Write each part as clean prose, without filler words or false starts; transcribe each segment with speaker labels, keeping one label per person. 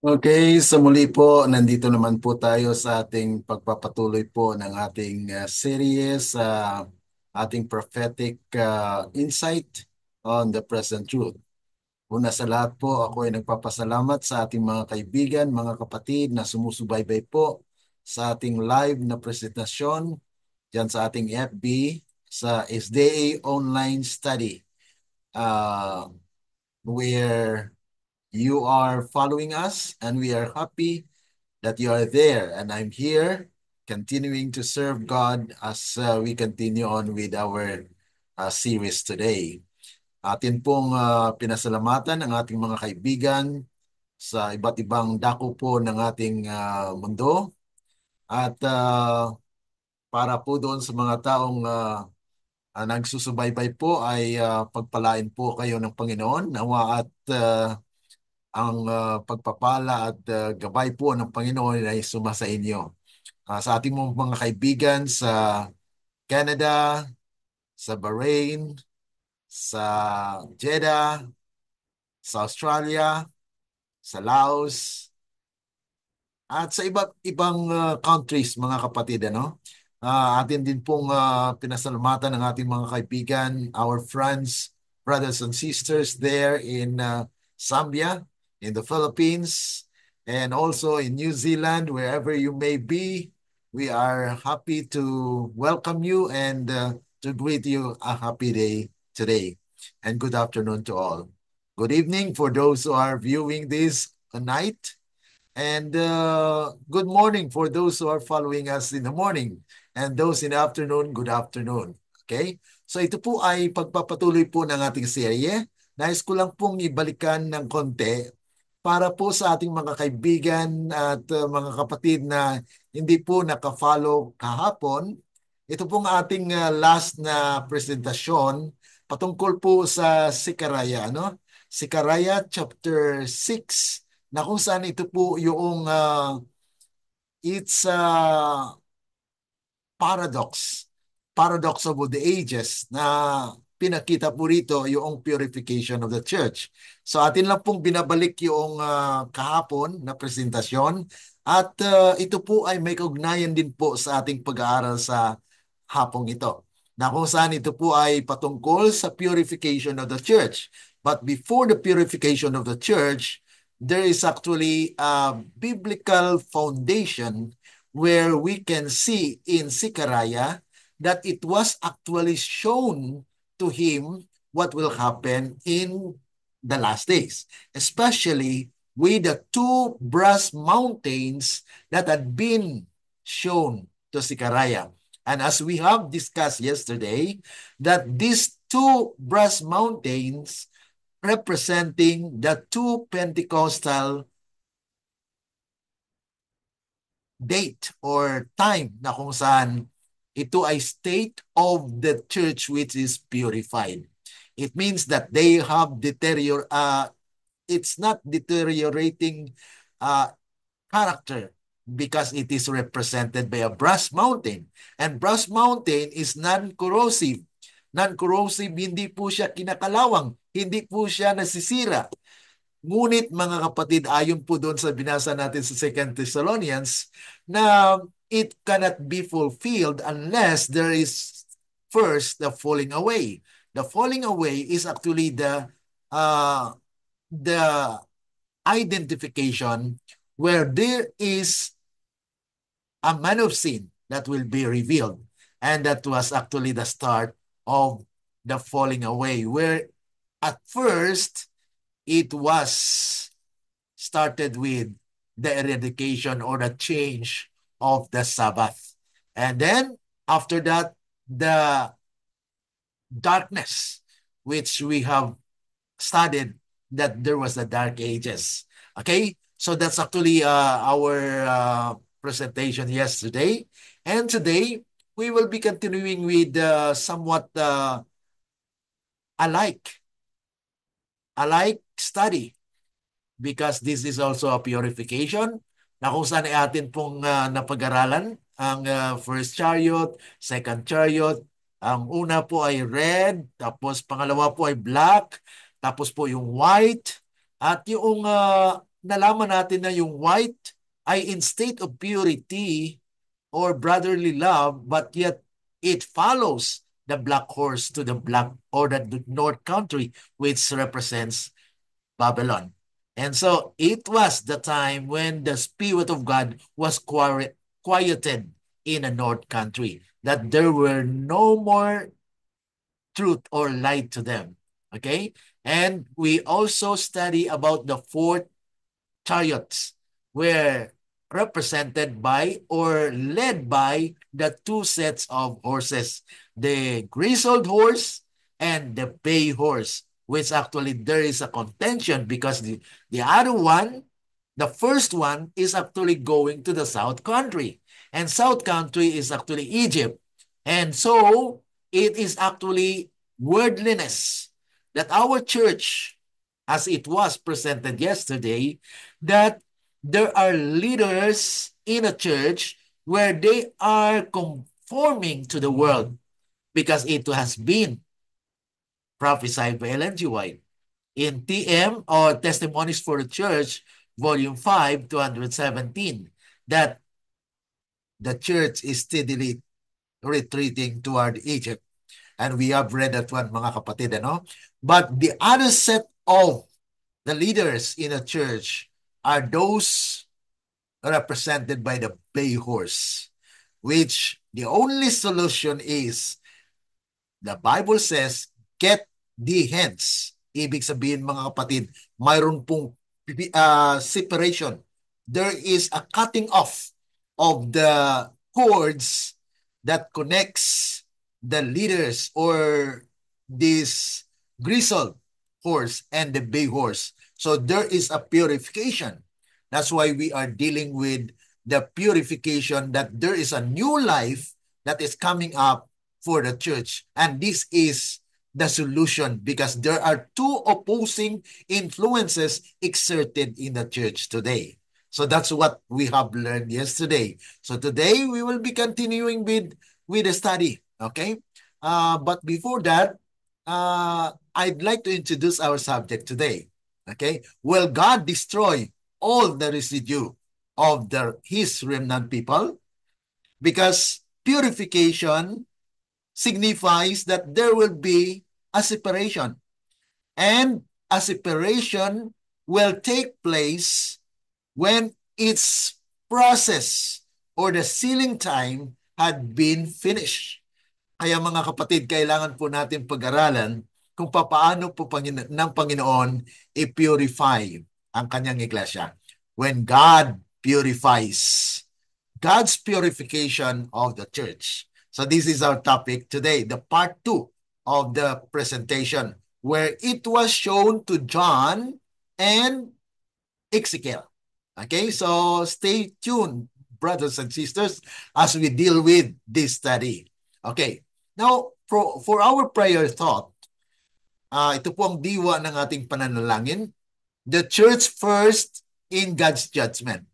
Speaker 1: Okay, sa muli po, nandito naman po tayo sa ating pagpapatuloy po ng ating series, ating prophetic insight on the present truth. Una sa lahat po, ako ay nagpapasalamat sa ating mga kaibigan, mga kapatid na sumusubaybay po sa ating live na presentasyon dyan sa ating FB sa SDA Online Study, uh, where you are following us and we are happy that you are there, and I'm here continuing to serve God as we continue on with our series today. Atin pong pinasalamatan ang ating mga kaibigan sa iba't ibang dako po ng ating mundo, at para po doon sa mga taong nagsusubaybay po ay pagpalain po kayo ng Panginoon. Nawa at ang pagpapala at gabay po ng Panginoon ay sumasa inyo. Sa ating mga kaibigan sa Canada, sa Bahrain, sa Jeddah, sa Australia, sa Laos, at sa iba't ibang countries, mga kapatid, ano? Atin din pong pinasalamatan ng ating mga kaibigan, our friends, brothers and sisters there in Zambia, in the Philippines, and also in New Zealand, wherever you may be. We are happy to welcome you and to greet you a happy day today. And good afternoon to all. Good evening for those who are viewing this tonight. And good morning for those who are following us in the morning. And those in the afternoon, good afternoon. Okay? So ito po ay pagpapatuloy po ng ating serye. Nais ko lang pong ibalikan ng konti para po sa ating mga kaibigan at mga kapatid na hindi po nakafollow kahapon. Ito pong ating last na presentasyon patungkol po sa Sikaraya, ano? Sikaraya chapter 6, na kung saan ito po yung it's a paradox, paradox of the ages na pinakita po rito yung purification of the church. So atin lang pong binabalik yung kahapon na presentasyon, at ito po ay may kaugnayan din po sa ating pag-aaral sa hapong ito, na kung saan ito po ay patungkol sa purification of the church. But before the purification of the church, there is actually a biblical foundation where we can see in Zechariah that it was actually shown to him what will happen in the last days, especially with the two brass mountains that had been shown to Zechariah. And as we have discussed yesterday, that these two brass mountains representing the two Pentecostal date or time na kung saan ito ay state of the church which is purified. It means that they have it's not deteriorating character because it is represented by a brass mountain. And brass mountain is non-corrosive. Non-corrosive, hindi po siya kinakalawang, hindi po siya nasisira. Ngunit mga kapatid, ayon po doon sa binasa natin sa 2 Thessalonians, na it cannot be fulfilled unless there is first the falling away. The falling away is actually the identification where there is a man of sin that will be revealed. And that was actually the start of the falling away, where at first it was started with the eradication or the change of the Sabbath. And then after that, the darkness, which we have studied, that there was the dark ages. Okay, so that's actually our presentation yesterday. And today, we will be continuing with somewhat alike study, because this is also a purification na kung saan ay atin pong napag-aralan ang first chariot, second chariot. Ang una po ay red, tapos pangalawa po ay black, tapos po yung white, at yung nalaman natin na yung white ay in state of purity or brotherly love, but yet it follows the black horse to the black or the north country, which represents Babylon. And so it was the time when the Spirit of God was quieted in a north country, that there were no more truth or light to them. Okay? And we also study about the fourth chariots were represented by or led by the two sets of horses, the grizzled horse and the bay horse, which actually there is a contention because the other one, the first one is actually going to the south country, and south country is actually Egypt. And so it is actually worldliness that our church, as it was presented yesterday, that there are leaders in a church where they are conforming to the world, because it has been prophesied by Ellen G. White in TM, or Testimonies for the Church, Volume 5, 217, that the church is steadily retreating toward Egypt. And we have read that one, mga kapatid, ano? But the other set of the leaders in a church are those represented by the bay horse, which the only solution is, the Bible says, get thee hence. Ibig sabihin, mga kapatid, mayroon pong separation. There is a cutting off of the cords that connects the leaders or this grizzled horse and the bay horse. So there is a purification. That's why we are dealing with the purification, that there is a new life that is coming up for the church. And this is the solution, because there are two opposing influences exerted in the church today. So that's what we have learned yesterday. So today we will be continuing with the study. Okay? But before that, I'd like to introduce our subject today. Okay? Will God destroy all the residue of his remnant people? Because purification signifies that there will be a separation. And a separation will take place when its process or the sealing time had been finished. Kaya mga kapatid, kailangan po natin pag-aralan kung paano po ng Panginoon i-purify ang kanyang iglesia. When God purifies, God's purification of the church. So this is our topic today, the part 2 of the presentation, where it was shown to John and Ezekiel. Okay, so stay tuned, brothers and sisters, as we deal with this study. Okay, now for our prior thought, ito po ang diwa ng ating pananalangin, the church first in God's judgment.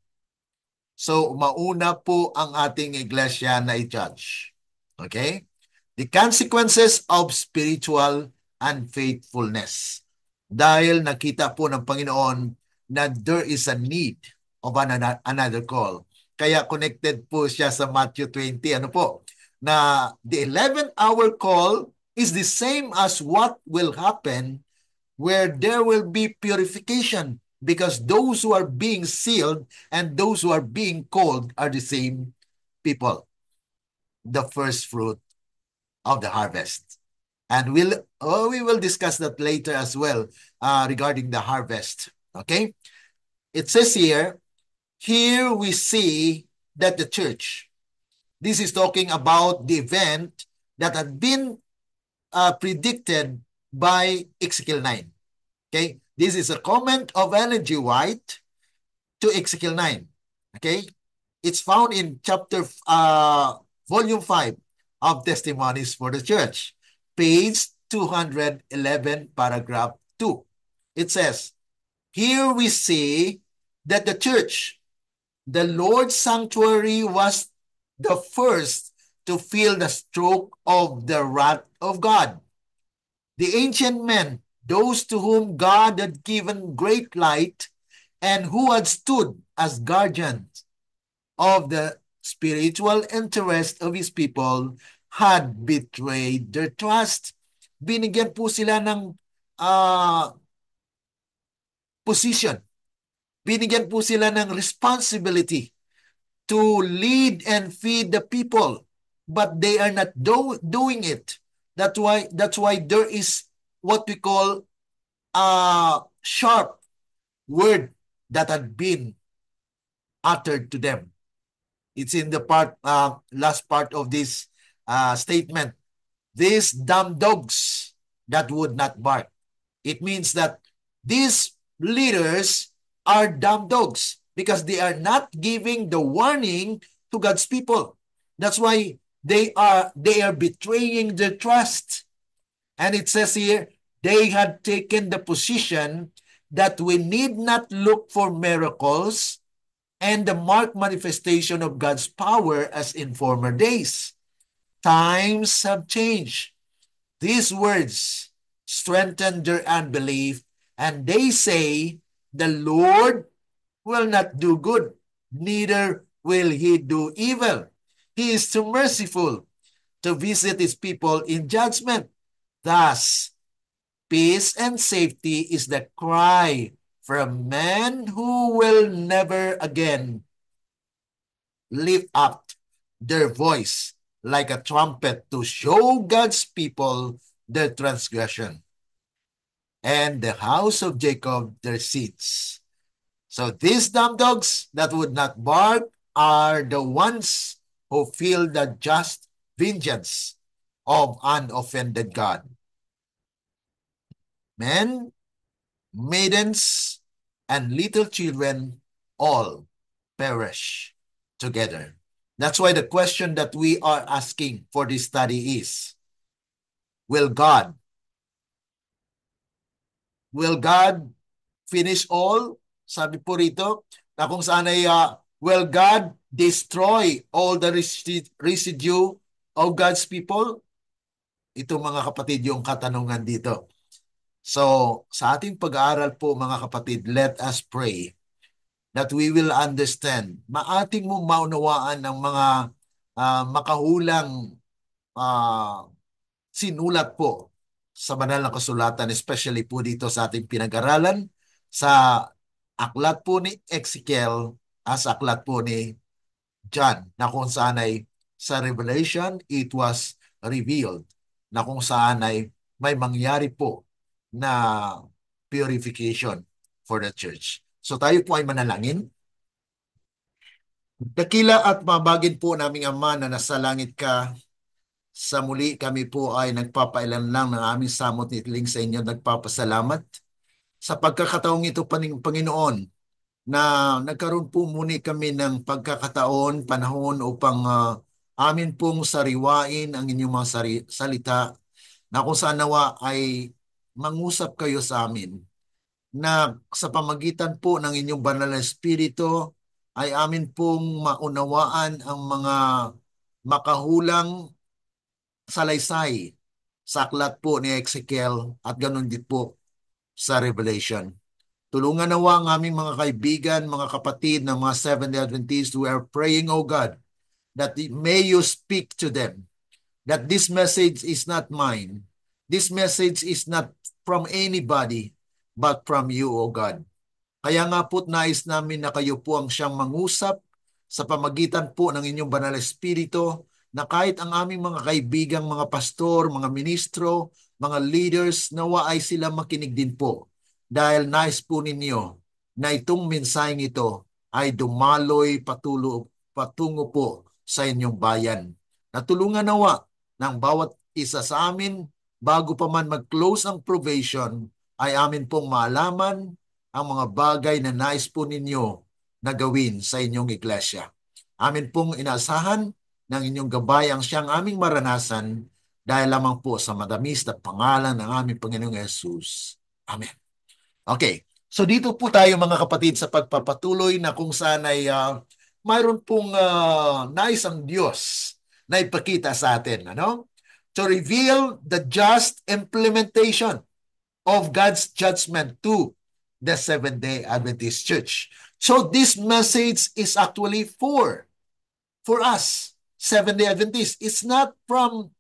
Speaker 1: So mauna po ang ating iglesia na i-judge. Okay? The consequences of spiritual unfaithfulness. Dahil nakita po ng Panginoon na there is a need of another call. Kaya connected po siya sa Matthew 20, ano po, na the 11th hour call is the same as what will happen where there will be purification, because those who are being sealed and those who are being called are the same people. The first fruit of the harvest. And we will discuss that later as well regarding the harvest. Okay? It says here we see that the church, this is talking about the event that had been predicted by Ezekiel 9. Okay? This is a comment of Ellen G. White to Ezekiel 9. Okay? It's found in volume 5 of Testimonies for the Church, page 211, paragraph 2. It says, here we see that the church, the Lord's sanctuary, was the first to feel the stroke of the wrath of God. The ancient men, those to whom God had given great light, and who had stood as guardians of the spiritual interest of his people had betrayed their trust. Binigyan po sila ng position. Binigyan po sila ng responsibility to lead and feed the people, but they are not doing it. That's why there is what we call a sharp word that had been uttered to them. It's in the last part of this statement. These dumb dogs that would not bark. It means that these leaders are dumb dogs because they are not giving the warning to God's people. That's why they are betraying their trust. And it says here, they had taken the position that we need not look for miracles and the marked manifestation of God's power as in former days. Times have changed. These words strengthen their unbelief, and they say, the Lord will not do good, neither will he do evil. He is too merciful to visit his people in judgment. Thus, peace and safety is the cry from men who will never again lift up their voice like a trumpet to show God's people their transgression and the house of Jacob their sins. So these dumb dogs that would not bark are the ones who feel the just vengeance of unoffended God. Men, maidens, and little children all perish together. That's why the question that we are asking for this study is, will God finish all? Sabi po rito, na kung saan ay, will God destroy all the residue of God's people? Ito mga kapatid yung katanungan dito. So, sa ating pag-aaral po mga kapatid, let us pray that we will understand, maating mong maunawaan ng mga makahulang sinulat po sa banal na kasulatan, especially po dito sa ating pinag-aralan, sa aklat po ni Ezekiel, sa aklat po ni John, na kung saan ay sa Revelation, it was revealed, na kung saan ay may mangyari po na purification for the church. So tayo po ay manalangin. Dakila at mabagin po naming Ama na nasa langit ka, sa muli kami po ay nagpapailan lang ng aming samot nitling sa inyo, nagpapasalamat sa pagkakataong ito, Panginoon, na nagkaroon po muli kami ng pagkakataon, panahon upang amin pong sariwain ang inyong mga salita, na kung saan nawa ay mangusap kayo sa amin, na sa pamagitan po ng inyong banal na espiritu ay amin pong maunawaan ang mga makahulang salaysay sa aklat po ni Ezekiel at ganun din po sa Revelation. Tulungan nawa ang aming mga kaibigan, mga kapatid ng mga Seventh-day Adventists who are praying, O God, that may you speak to them, that this message is not mine. This message is not from anybody, but from you, O God. Kaya nga po't nais namin na kayo po ang siyang mangusap sa pamagitan po ng inyong banal na espiritu, na kahit ang aming mga kaibigang, mga pastor, mga ministro, mga leaders, nawa ay sila makinig din po. Dahil nais po ninyo na itong mensaheng ito ay dumaloy patungo po sa inyong bayan. Natulungan nawa ng bawat isa sa amin, bago pa man mag-close ang probation, ay amin pong maalaman ang mga bagay na nais po ninyo na gawin sa inyong iglesia. Amin pong inaasahan ng inyong gabay ang siyang aming maranasan dahil lamang po sa matamis na pangalan ng aming Panginoong Yesus. Amen. Okay, so dito po tayo mga kapatid sa pagpapatuloy na kung saan ay mayroon pong nais ang Diyos na ipakita sa atin. To reveal the just implementation of God's judgment to the Seventh-day Adventist Church. So this message is actually for us, Seventh-day Adventists. It's not from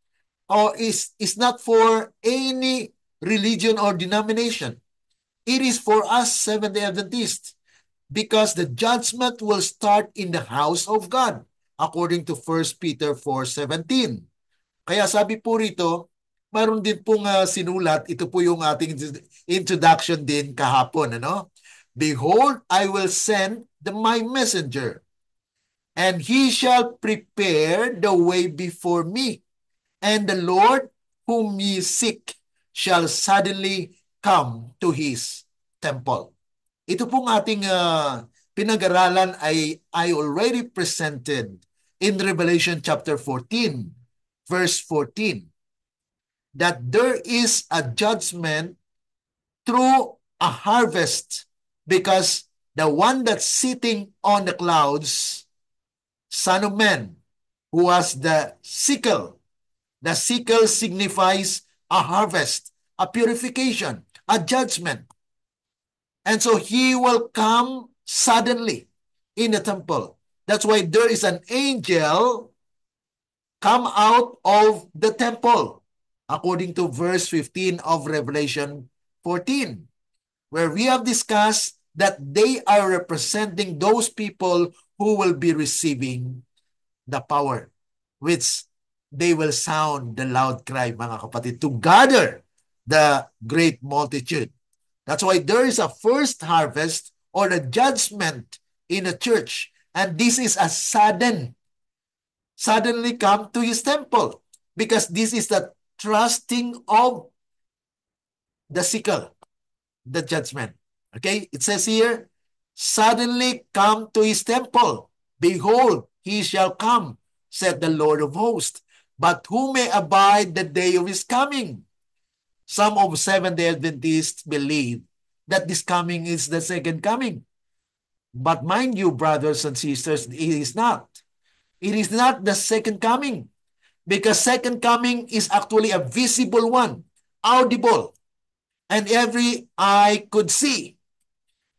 Speaker 1: or is not for any religion or denomination. It is for us Seventh-day Adventists because the judgment will start in the house of God according to 1 Peter 4:17. Kaya sabi po rito, mayroon din pong sinulat, ito po yung ating introduction din kahapon, ano? Behold, I will send my messenger, and he shall prepare the way before me, and the Lord whom ye seek shall suddenly come to his temple. Ito pong ating pinag-aralan ay I already presented in Revelation chapter 14, verse 14, that there is a judgment through a harvest because the one that's sitting on the clouds, Son of Man, who has the sickle signifies a harvest, a purification, a judgment. And so he will come suddenly in the temple. That's why there is an angel come out of the temple, according to verse 15 of Revelation 14, where we have discussed that they are representing those people who will be receiving the power, which they will sound the loud cry, mga kapatid, to gather the great multitude. That's why there is a first harvest or a judgment in a church. And this is a suddenly come to his temple because this is the trusting of the sickle, the judgment. Okay, it says here, suddenly come to his temple. Behold, he shall come, said the Lord of hosts. But who may abide the day of his coming? Some of Seventh-day Adventists believe that this coming is the second coming. But mind you, brothers and sisters, it is not. It is not the second coming because second coming is actually a visible one, audible, and every eye could see.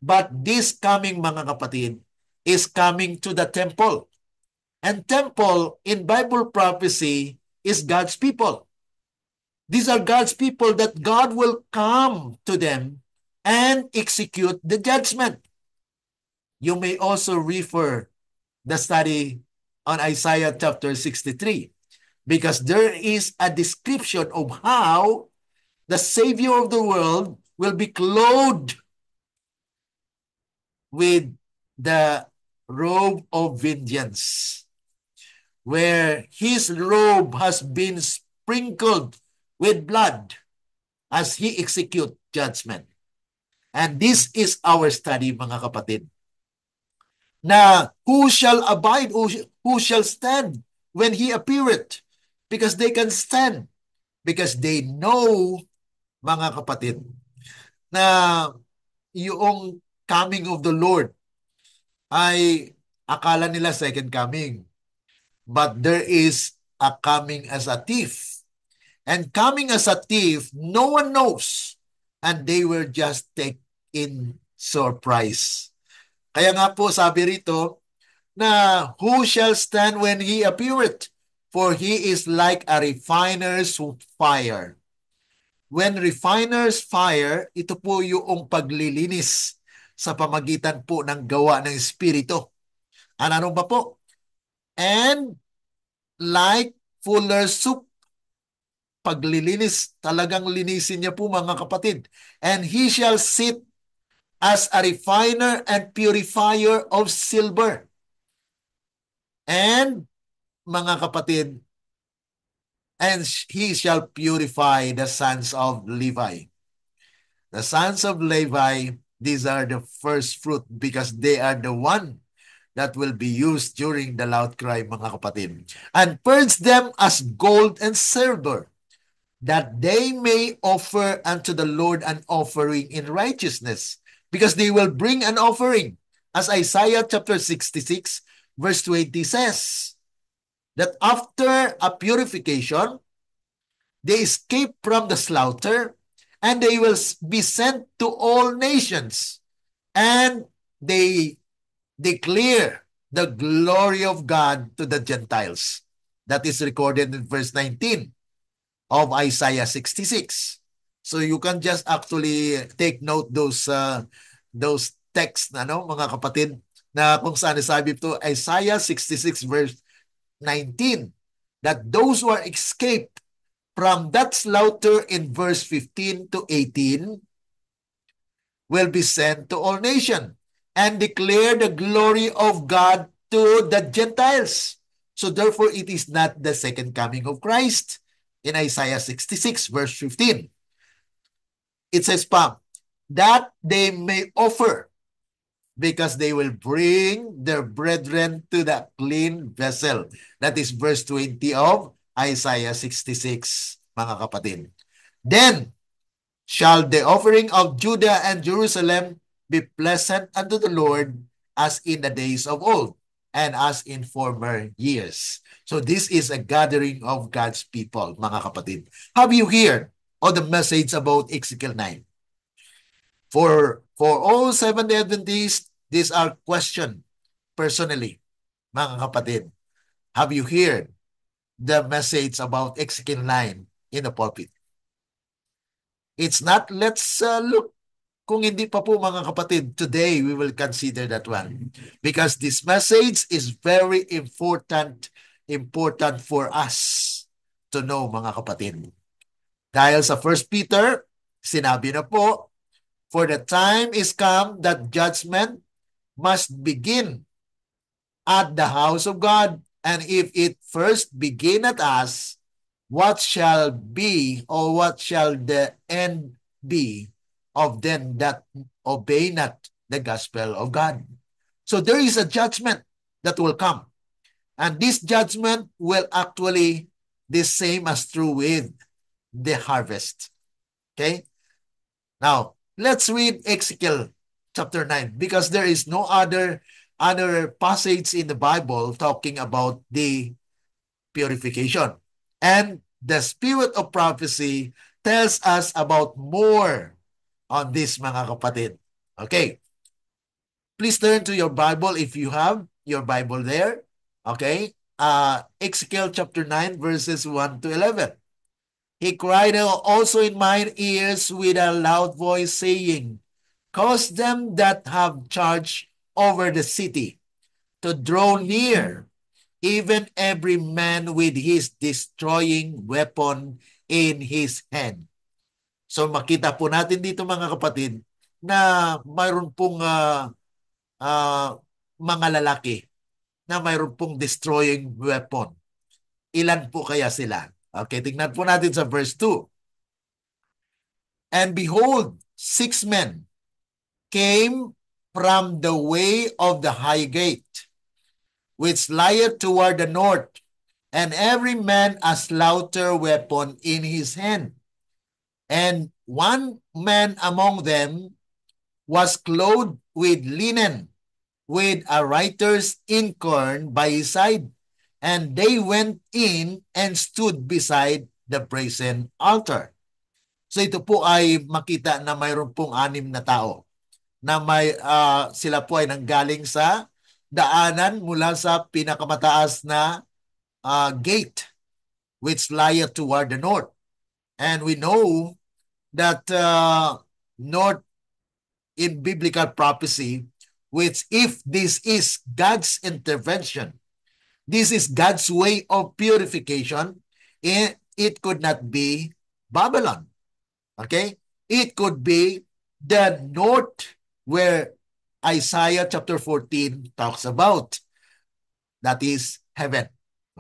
Speaker 1: But this coming, mga kapatid, is coming to the temple. And temple in Bible prophecy is God's people. These are God's people that God will come to them and execute the judgment. You may also refer the study on Isaiah chapter 63 because there is a description of how the Savior of the world will be clothed with the robe of vengeance, where his robe has been sprinkled with blood as he execute judgment. And this is our study, mga kapatid. Na who shall abide, who shall stand when he appeareth? Because they can stand. Because they know, mga kapatid, na yung coming of the Lord ay akala nila second coming. But there is a coming as a thief. And coming as a thief, no one knows. And they were just taken in surprise. Kaya nga po sabi rito na who shall stand when he appeareth? For he is like a refiner's fire. When refiner's fire, ito po yung paglilinis sa pamagitan po ng gawa ng Espiritu. Ano ba po? And like fuller's soup, paglilinis, talagang linisin niya po mga kapatid. And he shall sit as a refiner and purifier of silver. And mga kapatid, and he shall purify the sons of Levi. The sons of Levi, these are the first fruit because they are the one that will be used during the loud cry, mga kapatid. And purge them as gold and silver, that they may offer unto the Lord an offering in righteousness, because they will bring an offering. As Isaiah chapter 66, verse 20 says, that after a purification, they escape from the slaughter, and they will be sent to all nations, and they declare the glory of God to the Gentiles. That is recorded in verse 19 of Isaiah 66. So you can just actually take note those texts, ano, mga kapatid, na kung saan sabi ito, Isaiah 66 verse 19, that those who are escaped from that slaughter in verse 15 to 18 will be sent to all nations and declare the glory of God to the Gentiles. So therefore, it is not the second coming of Christ. In Isaiah 66, verse 15, it says, that they may offer, because they will bring their brethren to the clean vessel. That is verse 20 of Isaiah 66, mga kapatid. Then shall the offering of Judah and Jerusalem be pleasant unto the Lord, as in the days of old, and as in former years. So this is a gathering of God's people, mga kapatid. Have you heard of the message about Ezekiel 9? For all Seventh-day Adventists, these are questions personally, mga kapatid. Have you heard the message about Ezekiel 9 in the pulpit? It's not, let's look. Kung hindi pa po, mga kapatid, today we will consider that one. Because this message is very important for us to know, mga kapatid. Dahil sa 1 Peter, sinabi na po, for the time is come that judgment must begin at the house of God. And if it first begin at us, what shall be, or what shall the end be of them that obey not the gospel of God? So there is a judgment that will come. And this judgment will actually the same as true with the harvest. Okay? Now, let's read Ezekiel chapter 9, because there is no other passage in the Bible talking about the purification. And the spirit of prophecy tells us about more on this, mga kapatid. Okay. Please turn to your Bible if you have your Bible there. Okay. Ezekiel chapter 9 verses 1 to 11. He cried also in mine ears with a loud voice, saying, cause them that have charge over the city to draw near, even every man with his destroying weapon in his hand. So makita po natin dito, mga kapatid, na mayroon pong mga lalaki na mayroon pong destroying weapon. Ilan po kaya sila? Okay, tingnan po natin sa verse 2. And behold, 6 men came from the way of the high gate, which lieth toward the north, and every man a slaughter weapon in his hand. And one man among them was clothed with linen, with a writer's inkhorn by his side. And they went in and stood beside the brazen altar. So ito po ay makita na mayroon pong 6 na tao na sila po ay nanggaling sa daanan mula sa pinakamataas na gate, which lieth toward the north. And we know that north in biblical prophecy, which if this is God's intervention, this is God's way of purification, it could not be Babylon. Okay? It could be the north where Isaiah chapter 14 talks about. That is heaven.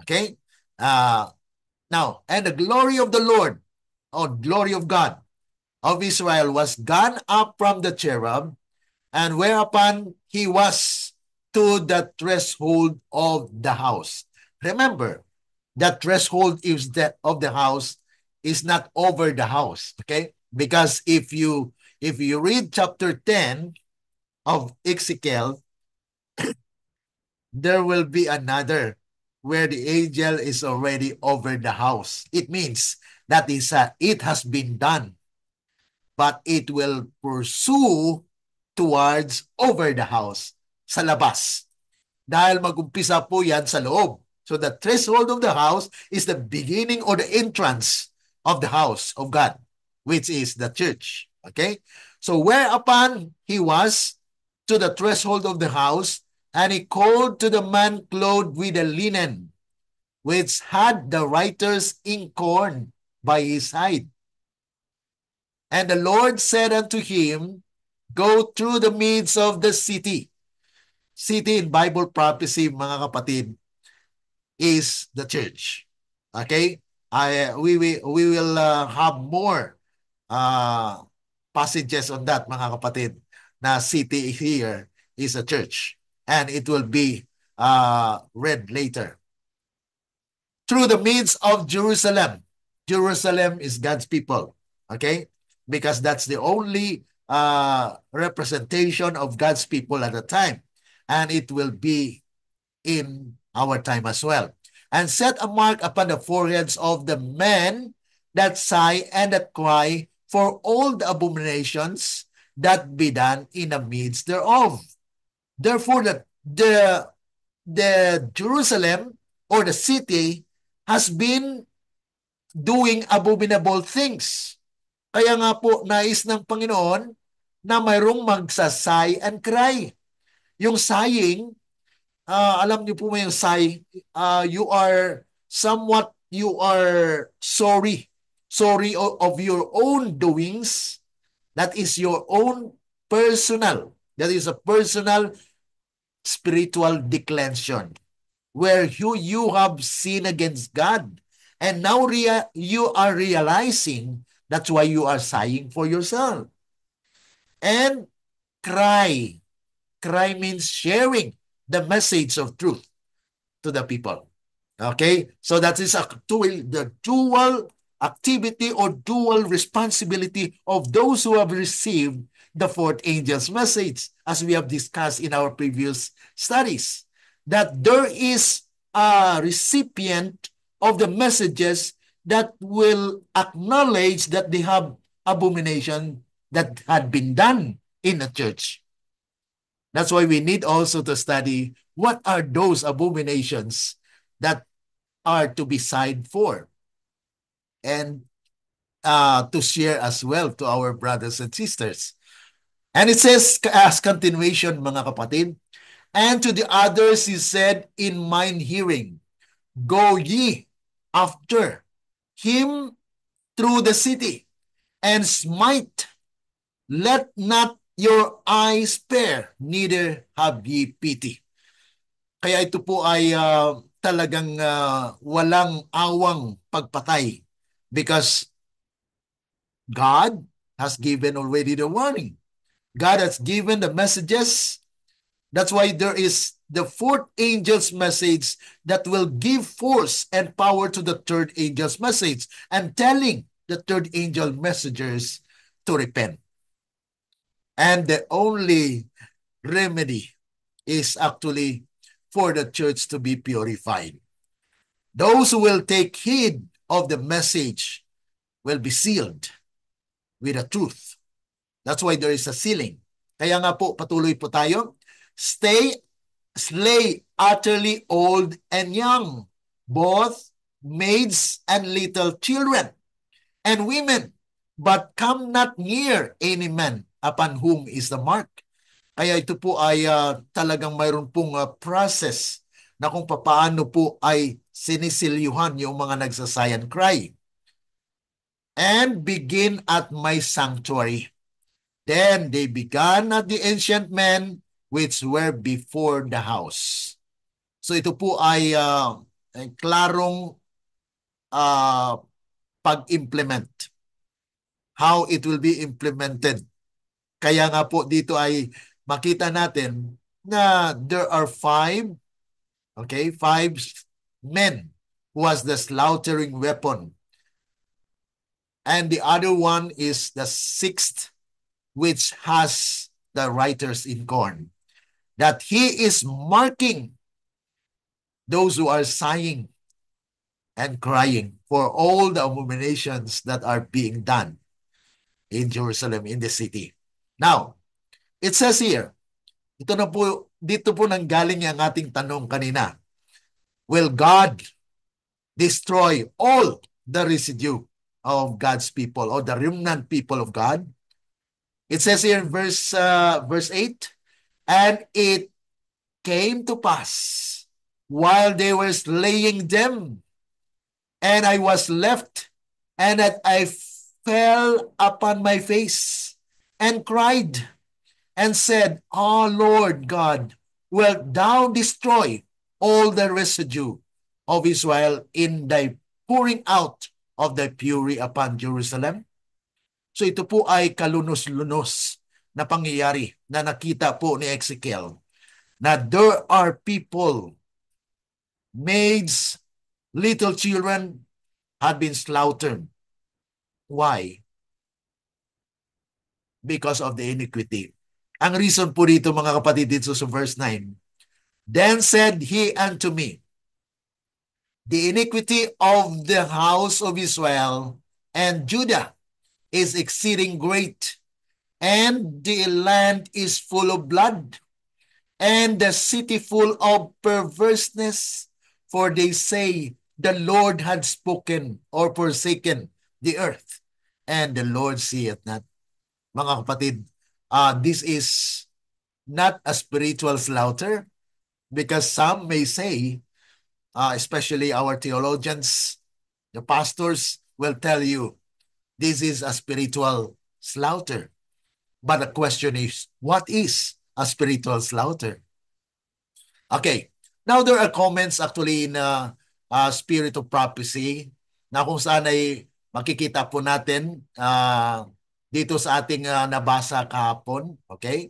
Speaker 1: Okay? Now, and the glory of the Lord, or glory of God, of Israel was gone up from the cherub, and whereupon he was to the threshold of the house. Remember, the threshold of the house is not over the house, okay? Because if you read chapter 10 of Ezekiel, there will be another where the angel is already over the house. It means that it has been done. but it will pursue towards over the house, sa labas. Dahil mag-umpisa po yan sa loob. So the threshold of the house is the beginning or the entrance of the house of God, which is the church. Okay? So whereupon he was to the threshold of the house, and he called to the man clothed with a linen, which had the writer's inkhorn by his side. And the Lord said unto him, Go through the midst of the city. City in Bible prophecy, mga kapatid, is the church. Okay? We will have more uh, passages on that, mga kapatid, na city here is a church. And it will be read later. Through the midst of Jerusalem. Jerusalem is God's people. Okay? Because that's the only representation of God's people at the time. And it will be in our time as well. And set a mark upon the foreheads of the men that sigh and that cry for all the abominations that be done in the midst thereof. Therefore, the Jerusalem or the city has been doing abominable things. Kaya nga po, nais ng Panginoon na mayroong magsasay and cry. Yung sighing, alam niyo po may yung sigh, you are sorry. Sorry of your own doings. That is your own personal. That is a personal spiritual declension where you have sinned against God. And now you are realizing that's why you are sighing for yourself. And cry. Cry means sharing the message of truth to the people. Okay? So that is the dual activity or dual responsibility of those who have received the fourth angel's message, as we have discussed in our previous studies. That there is a recipient of the messages that will acknowledge that they have abomination that had been done in the church. That's why we need also to study what are those abominations that are to be sighed for, and to share as well to our brothers and sisters. And it says, as continuation, mga kapatid, and to the others he said in mine hearing, Go ye after him through the city, and smite, let not your eyes spare, neither have ye pity. Kaya ito po ay talagang walang awang pagpatay, because God has given already the warning. God has given the messages. That's why there is the fourth angel's message that will give force and power to the third angel's message, and telling the third angel messengers to repent. And the only remedy is actually for the church to be purified. Those who will take heed of the message will be sealed with the truth. That's why there is a sealing. Kaya nga po, patuloy po tayo. Slay utterly old and young, both maids and little children, and women, but come not near any man upon whom is the mark. Kaya ito po ay talagang mayroon pong process na kung paano po ay sinisilyuhan yung mga nagsasayan cry. And begin at my sanctuary. Then they began at the ancient men which were before the house. So ito po ay klarong pag-implement. How it will be implemented. Kaya nga po dito ay makita natin na there are five men who has the slaughtering weapon. And the other one is the sixth, which has the writers in corn. That he is marking those who are sighing and crying for all the abominations that are being done. in Jerusalem, in the city. Now, it says here, dito po nanggaling ang ating tanong kanina. Will God destroy all the residue of God's people or the remnant people of God? It says here in verse 8, and it came to pass while they were slaying them, and I was left, and that I fell upon my face and cried and said, "Oh Lord God, wilt thou destroy all the residue of Israel in thy pouring out of thy fury upon Jerusalem?" So ito po ay kalunos-lunos na pangyayari na nakita po ni Ezekiel, na there are people, maids, little children had been slaughtered. Why? Because of the iniquity. Ang reason po dito mga kapatid dito sa verse 9, then said he unto me, the iniquity of the house of Israel and Judah is exceeding great, and the land is full of blood, and the city full of perverseness, for they say, the Lord had spoken or forsaken the earth, and the Lord seeth not. Mga kapatid, this is not a spiritual slaughter, because some may say, especially our theologians, the pastors will tell you, this is a spiritual slaughter. But the question is, what is a spiritual slaughter? Okay, now there are comments actually in Spirit of Prophecy na kung saan ay makikita po natin dito sa ating nabasa kahapon. Okay,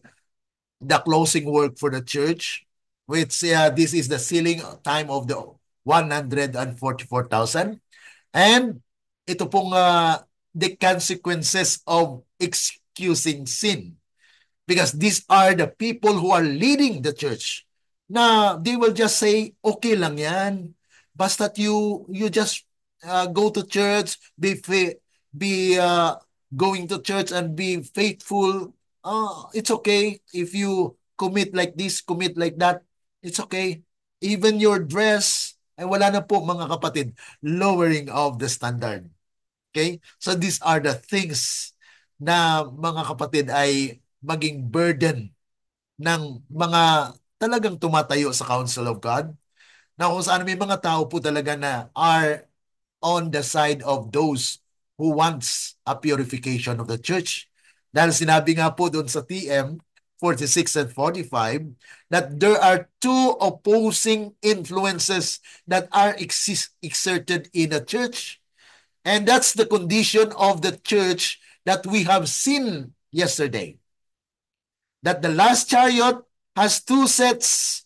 Speaker 1: the closing work for the church, which this is the sealing time of the 144,000. And ito pong the consequences of excusing sin. Because these are the people who are leading the church. Na they will just say, okay lang yan. Basta you just go to church, be going to church and be faithful. It's okay if you commit like this, commit like that. It's okay. Even your dress, ay wala na po mga kapatid, lowering of the standard. Okay? So these are the things na mga kapatid ay maging burden ng mga talagang tumatayo sa counsel of God, na kung saan may mga tao po talaga na are on the side of those who wants a purification of the church. Dahil sinabi nga po doon sa TM 46 and 45 that there are two opposing influences that are exerted in a church. And that's the condition of the church that we have seen yesterday. That the last chariot has two sets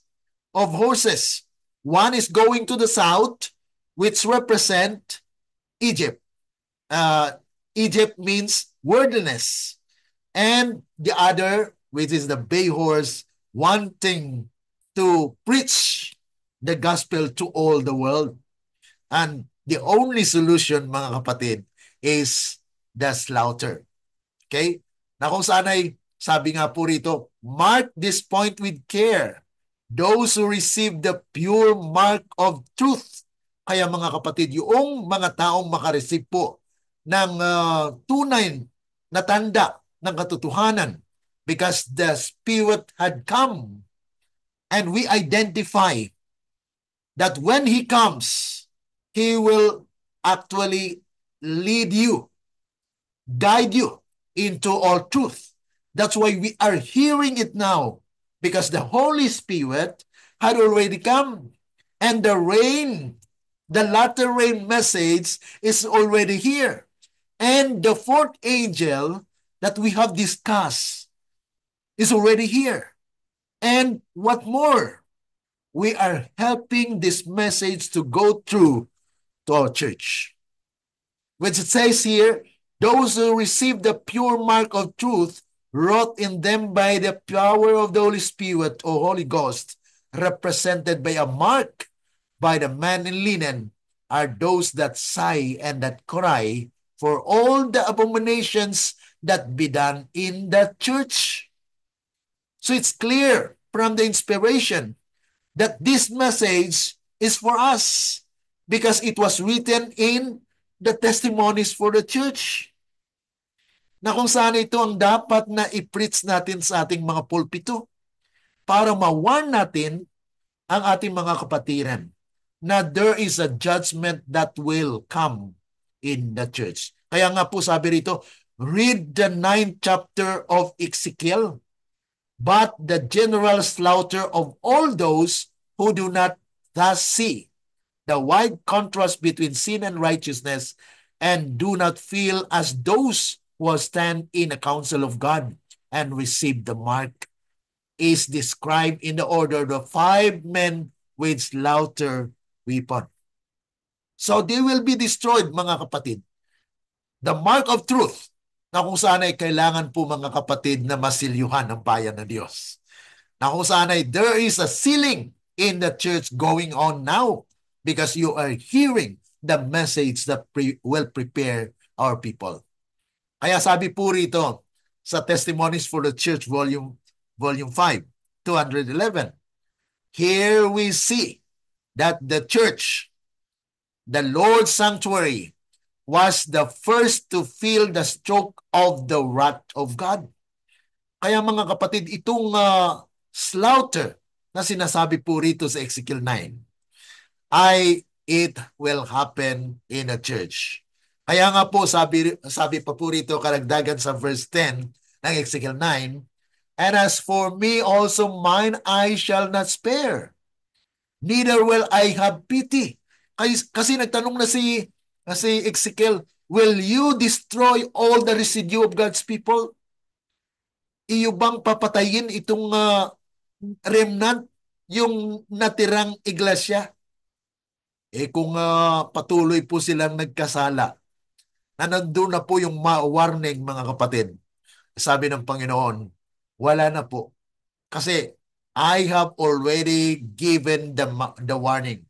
Speaker 1: of horses. One is going to the south, which represent Egypt. Egypt means wilderness. And the other, which is the bay horse, wanting to preach the gospel to all the world. And the only solution, mga kapatid, is the slaughter. Okay? Na kung saan ay, sabi nga po rito, mark this point with care. Those who receive the pure mark of truth. Kaya mga kapatid, yung mga taong makareceive po ng tunay na tanda ng katotohanan, because the Spirit had come, and we identify that when He comes, He will actually lead you, guide you into all truth. That's why we are hearing it now, because the Holy Spirit had already come, and the rain, the latter rain message is already here. And the fourth angel that we have discussed is already here. And what more? We are helping this message to go through to our church. Which it says here, those who receive the pure mark of truth wrought in them by the power of the Holy Spirit or Holy Ghost, represented by a mark by the man in linen, are those that sigh and that cry for all the abominations that be done in the church. So it's clear from the inspiration that this message is for us because it was written in the testimonies for the church, na kung saan ito ang dapat na i-preach natin sa ating mga pulpito para ma-warn natin ang ating mga kapatiran na there is a judgment that will come in the church. Kaya nga po sabi rito, read the 9th chapter of Ezekiel, but the general slaughter of all those who do not thus see the wide contrast between sin and righteousness and do not feel as those who stand in the counsel of God and receive the mark is described in the order of the 5 men with slaughter weapon. So they will be destroyed, mga kapatid. The mark of truth, na kung saan ay kailangan po, mga kapatid, na masilyuhan ang bayan ng Diyos. Na kung saan ay there is a sealing in the church going on now because you are hearing the message that will prepare our people. Kaya sabi po rito sa Testimonies for the Church, Volume 5, 211, here we see that the church, the Lord's sanctuary, was the first to feel the stroke of the wrath of God. Kaya mga kapatid, itong slaughter na sinasabi po rito sa Ezekiel 9, it will happen in a church. Kaya nga po, sabi pa po rito, karagdagan sa verse 10 ng Ezekiel 9, and as for me also, mine I shall not spare, neither will I have pity. Kasi nagtanong na si Ezekiel, will you destroy all the residue of God's people? Iyo bang papatayin itong remnant, yung natirang iglesia? Kung patuloy po silang nagkasala, na nandun na po yung warning, mga kapatid, sabi ng Panginoon, wala na po. Kasi I have already given the warning.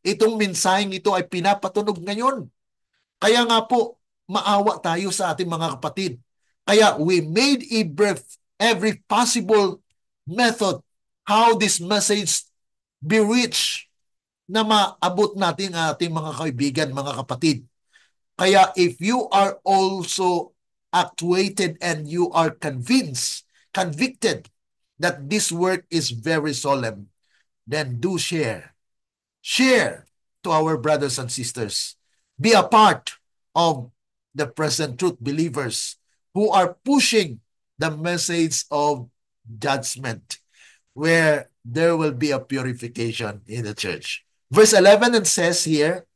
Speaker 1: Itong mensaheng ito ay pinapatunog ngayon. Kaya nga po, maawa tayo sa ating mga kapatid. Kaya we made every possible method how this message be reached, na maabot natin ang ating mga kaibigan, mga kapatid. Kaya if you are also actuated and you are convicted that this work is very solemn, then do share. Share to our brothers and sisters. Be a part of the present truth believers who are pushing the message of judgment, where there will be a purification in the church. Verse 11 it says here,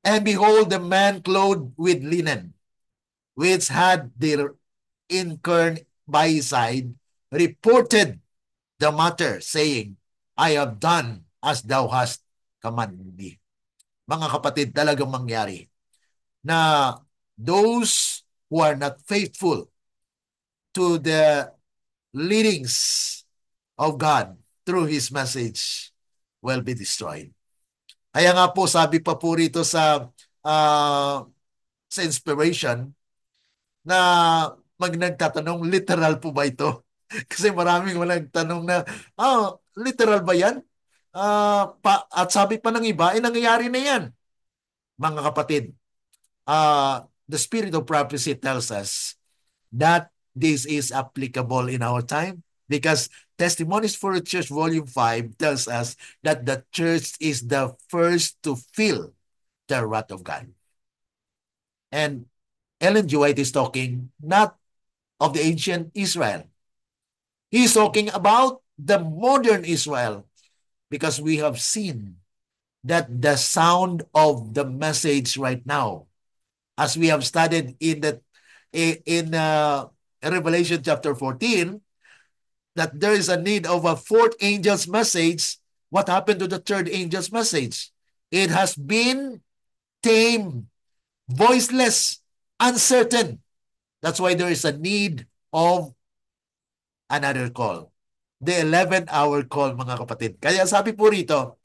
Speaker 1: and behold, the man clothed with linen, which had their incarn by his side, reported the matter, saying, I have done as thou hast commanded me. Mga kapatid, talagang mangyari na those who are not faithful to the leadings of God through His message will be destroyed. Kaya nga po, sabi pa po rito sa inspiration, na nagtatanong, literal po ba ito? Kasi maraming nagtanong na, literal ba yan? At sabi pa ng iba, nangyayari na yan. Mga kapatid, the spirit of prophecy tells us that this is applicable in our time, because Testimonies for the Church Volume 5 tells us that the church is the first to feel the wrath of God. And Ellen G. White is talking not of the ancient Israel. He's talking about the modern Israel, because we have seen that the sound of the message right now, as we have studied in Revelation chapter 14, that there is a need of a fourth angel's message. What happened to the third angel's message? It has been tame, voiceless, uncertain. That's why there is a need of another call. The 11th hour call, mga kapatid. Kaya sabi po rito,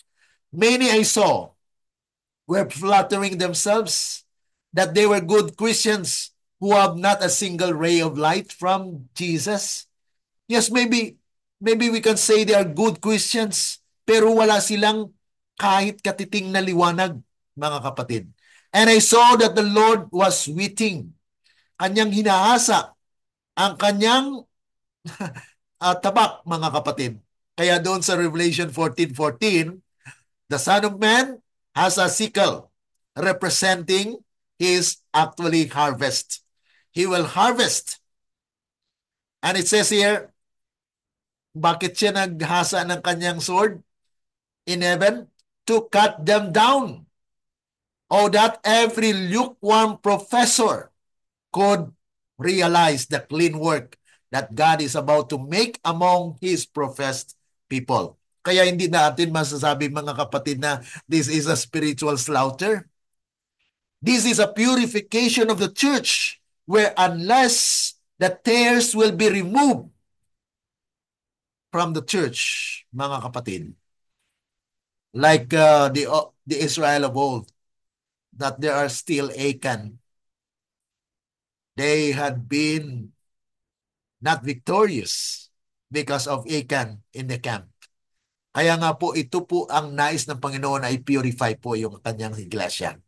Speaker 1: many I saw were flattering themselves that they were good Christians who have not a single ray of light from Jesus? Yes, maybe we can say they are good Christians, pero wala silang kahit katiting na liwanag, mga kapatid. And I saw that the Lord was weeping. Kanyang hinahasa ang kanyang tabak, mga kapatid. Kaya doon sa Revelation 14:14, the Son of Man has a sickle representing his actually harvest. He will harvest. And it says here, bakit siya naghasa ng kanyang sword in heaven? To cut them down. Oh, that every lukewarm professor could realize the clean work that God is about to make among His professed people. Kaya hindi natin masasabi, mga kapatid, na this is a spiritual slaughter. This is a purification of the church where unless the tares will be removed from the church, mga kapatid, like the Israel of old, that there are still Achan. They had been not victorious because of Achan in the camp. Kaya nga po, ito po ang nais ng Panginoon na i-purify po yung kanyang iglesia.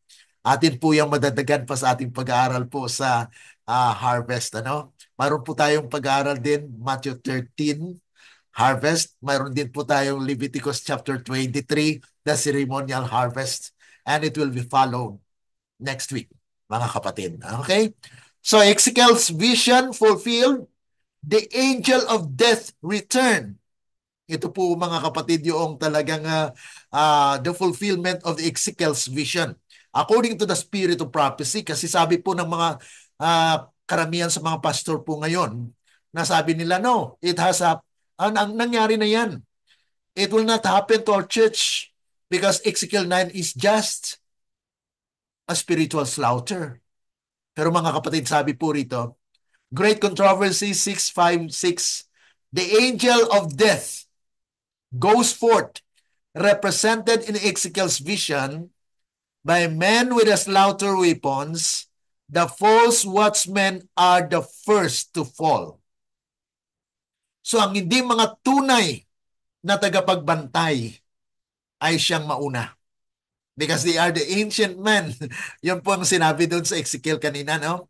Speaker 1: Atin po yung madadagan pa sa ating pag-aaral po sa harvest. Mayroon po tayong pag-aaral din, Matthew 13, harvest. Mayroon din po tayong Leviticus chapter 23, the ceremonial harvest. And it will be followed next week, mga kapatid. Okay? So Ezekiel's vision fulfilled, the angel of death returned. Ito po, mga kapatid, yung talagang the fulfillment of the Ezekiel's vision. According to the spirit of prophecy, kasi sabi po ng mga karamihan sa mga pastor po ngayon, nasabi nila, no, it has nangyari na yan. It will not happen to our church because Ezekiel 9 is just a spiritual slaughter. Pero mga kapatid, sabi po rito, Great Controversy 6:5-6, the angel of death goes forth, represented in Ezekiel's vision by men with a slaughter weapons. The false watchmen are the first to fall. So ang hindi mga tunay na tagapagbantay ay siyang mauna. Because they are the ancient men. Yan po ang sinabi doon sa Ezekiel kanina, no?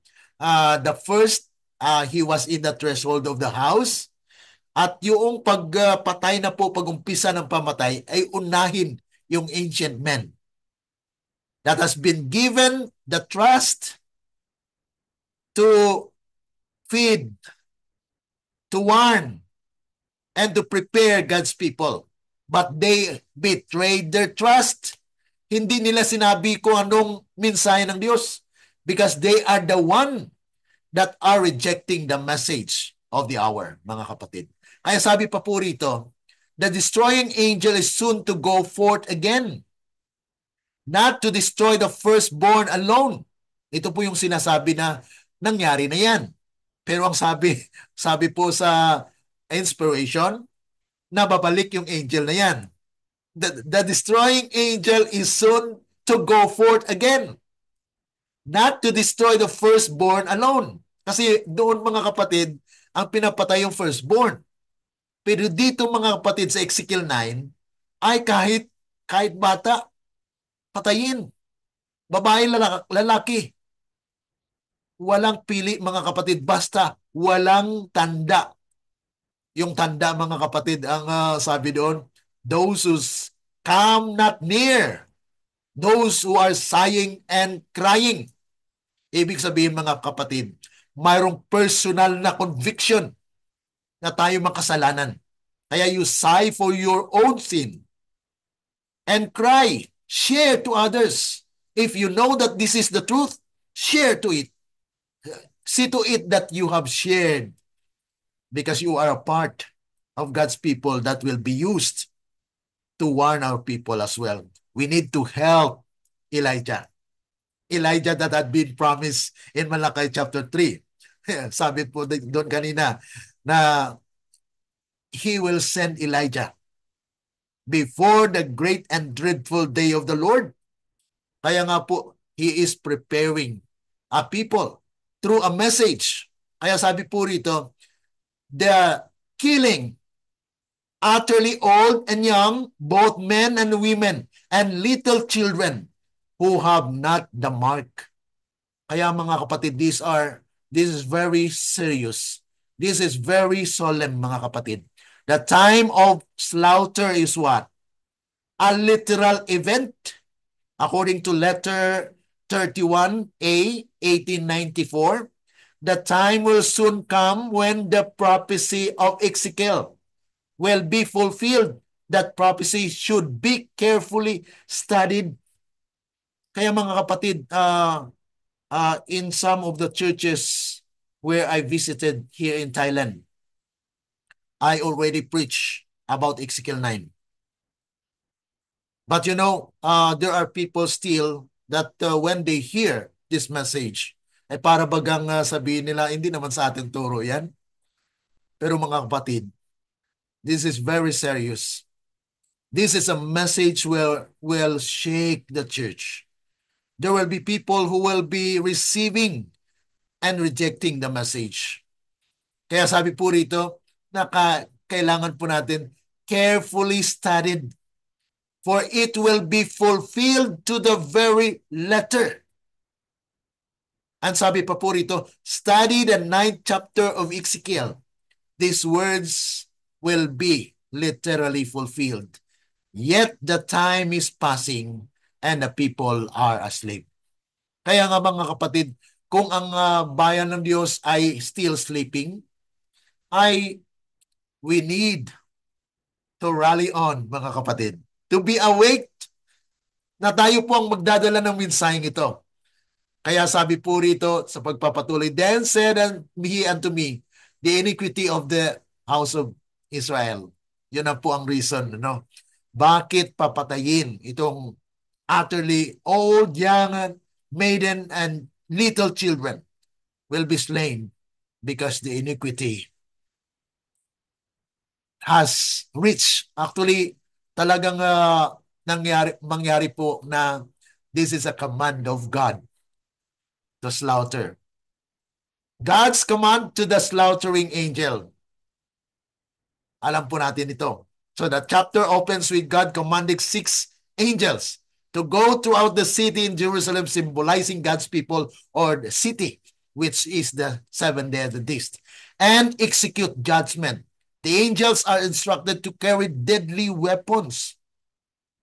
Speaker 1: The first, he was in the threshold of the house. At yung pagpatay na po, pag-umpisa ng pamatay, ay unahin yung ancient men that has been given the trust to feed, to warn, and to prepare God's people. But they betrayed their trust. Hindi nila sinabi kung anong mensahe ng Diyos because they are the one that are rejecting the message of the hour, mga kapatid. Kaya sabi pa po rito, the destroying angel is soon to go forth again, not to destroy the firstborn alone. Ito po yung sinasabi na nangyari na yan. Pero ang sabi po sa inspiration, na babalik yung angel na yan. The destroying angel is soon to go forth again, not to destroy the firstborn alone. Kasi doon, mga kapatid, ang pinapatay yung firstborn. Pero dito, mga kapatid, sa Ezekiel 9, ay kahit bata, patayin. Babae, lalaki. Walang pili, mga kapatid, basta walang tanda. Yung tanda, mga kapatid, ang sabi doon, those who come not near, those who are sighing and crying. Ibig sabihin, mga kapatid, mayroong personal na conviction na tayo makasalanan. Kaya you sigh for your own sin and cry, share to others. If you know that this is the truth, share to it. See to it that you have shared because you are a part of God's people that will be used to warn our people as well. We need to help Elijah. Elijah that had been promised in Malachi chapter 3. Sabi po doon kanina na he will send Elijah before the great and dreadful day of the Lord. Kaya nga po, he is preparing a people through a message. Kaya sabi po rito, the killing utterly old and young, both men and women, and little children who have not the mark. Kaya mga kapatid, this is very serious. This is very solemn, mga kapatid. The time of slaughter is what? A literal event, according to letter 31A, 1894. The time will soon come when the prophecy of Ezekiel will be fulfilled. That prophecy should be carefully studied. Kaya mga kapatid, in some of the churches where I visited here in Thailand, I already preached about Ezekiel 9. But you know, there are people still that when they hear this message, ay para bagang sabihin nila, hindi naman sa atin turo yan. Pero mga kapatid, this is very serious. This is a message will shake the church. There will be people who will be receiving and rejecting the message. Kaya sabi po rito, kailangan po natin carefully studied, for it will be fulfilled to the very letter. And sabi pa po rito, study the 9th chapter of Ezekiel. These words will be literally fulfilled. Yet the time is passing and the people are asleep. Kaya nga mga kapatid, kung ang bayan ng Diyos ay still sleeping, we need to rally on, mga kapatid, to be awake na tayo po ang magdadala ng mensaheng ito. Kaya sabi po rito sa pagpapatuloy, then said he unto me, the iniquity of the house of Israel. Yun na po ang reason, no? Bakit papatayin itong utterly old, young, maiden, and little children will be slain because the iniquity has reached. Actually, talagang mangyari po na this is a command of God to slaughter. God's command to the slaughtering angel. Alam po natin ito. So the chapter opens with God commanding 6 angels to go throughout the city in Jerusalem, symbolizing God's people or the city, which is the 7th-day Adventist, and execute judgment. The angels are instructed to carry deadly weapons,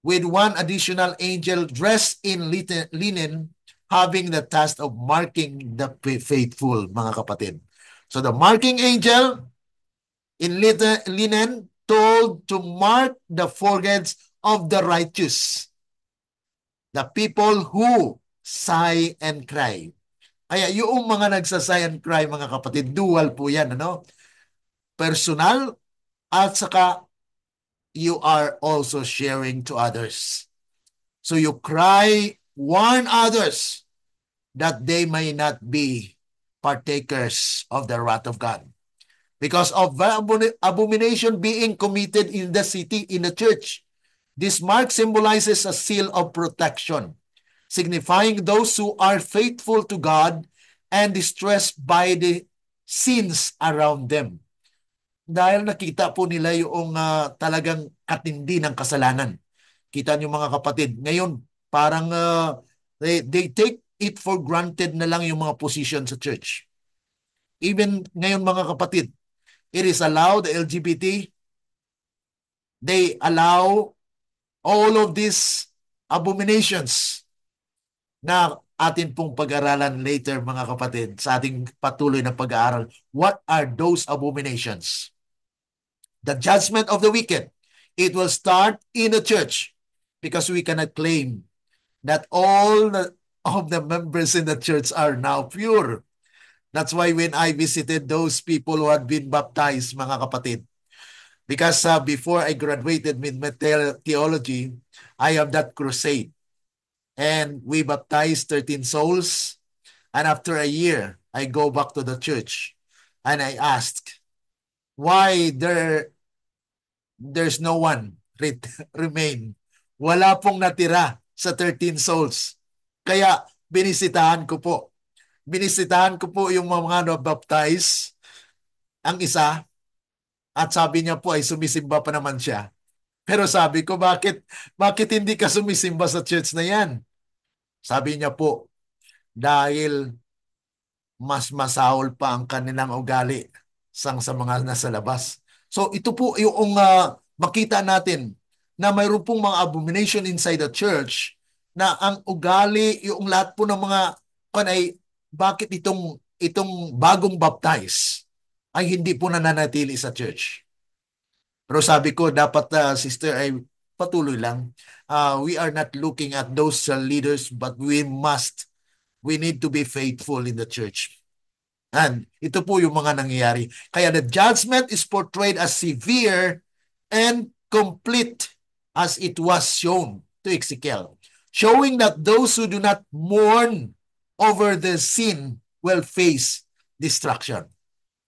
Speaker 1: with one additional angel dressed in linen having the task of marking the faithful, mga kapatid. So the marking angel in linen told to mark the foreheads of the righteous, the people who sigh and cry. Kaya yung mga nagsasay and cry, mga kapatid, dual po yan, ano? Personal at saka you are also sharing to others. So you cry, warn others that they may not be partakers of the wrath of God. Because of abomination being committed in the city, in the church. This mark symbolizes a seal of protection, signifying those who are faithful to God and distressed by the sins around them. Dahil nakita po nila yung talagang katindi ng kasalanan. Kita niyo mga kapatid, ngayon parang they take it for granted na lang yung mga position sa church. Even ngayon mga kapatid, it is allowed, the LGBT, they allow all of these abominations na atin pong pag-aralan later mga kapatid sa ating patuloy na pag-aaral. What are those abominations? The judgment of the wicked. It will start in the church because we cannot claim that all of the members in the church are now pure. That's why when I visited those people who had been baptized, mga kapatid, because before I graduated with my theology, I have that crusade. And we baptized 13 souls. And after a year, I go back to the church. And I asked, why there's no one remain? Wala pong natira sa 13 souls. Kaya binisitahan ko po Binisitahan ko po yung mga na-baptize, ang isa, at sabi niya po ay sumisimba pa naman siya. Pero sabi ko, bakit hindi ka sumisimba sa church na yan? Sabi niya po, dahil mas masahol pa ang kanilang ugali sa mga nasa labas. So ito po yung makita natin na mayroon pong mga abomination inside the church na ang ugali, yung lahat po ng mga ay bakit itong bagong baptize ay hindi po nananatili sa church. Pero sabi ko, dapat sister ay patuloy lang. We are not looking at those leaders, but we need to be faithful in the church. And ito po yung mga nangyayari. Kaya the judgment is portrayed as severe and complete as it was shown to Ezekiel, showing that those who do not mourn over the sin will face destruction.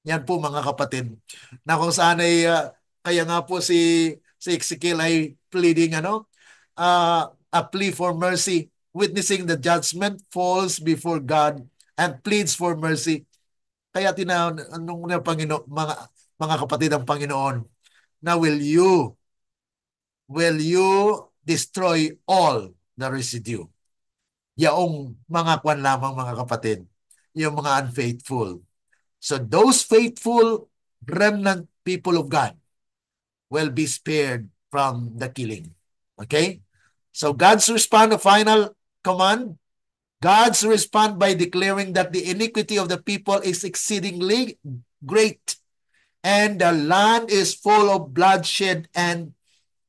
Speaker 1: Yan po mga kapatid, na kung saan ay kaya nga po si Ezekiel ay pleading a plea for mercy, witnessing the judgment, falls before God and pleads for mercy. Kaya tinanong ng Panginoon, mga kapatid ng Panginoon, na will you destroy all the residue? Yaong mga kwan lamang mga kapatid, yung mga unfaithful. So those faithful remnant people of God will be spared from the killing. Okay? So God's response, the final command, God's respond by declaring that the iniquity of the people is exceedingly great and the land is full of bloodshed and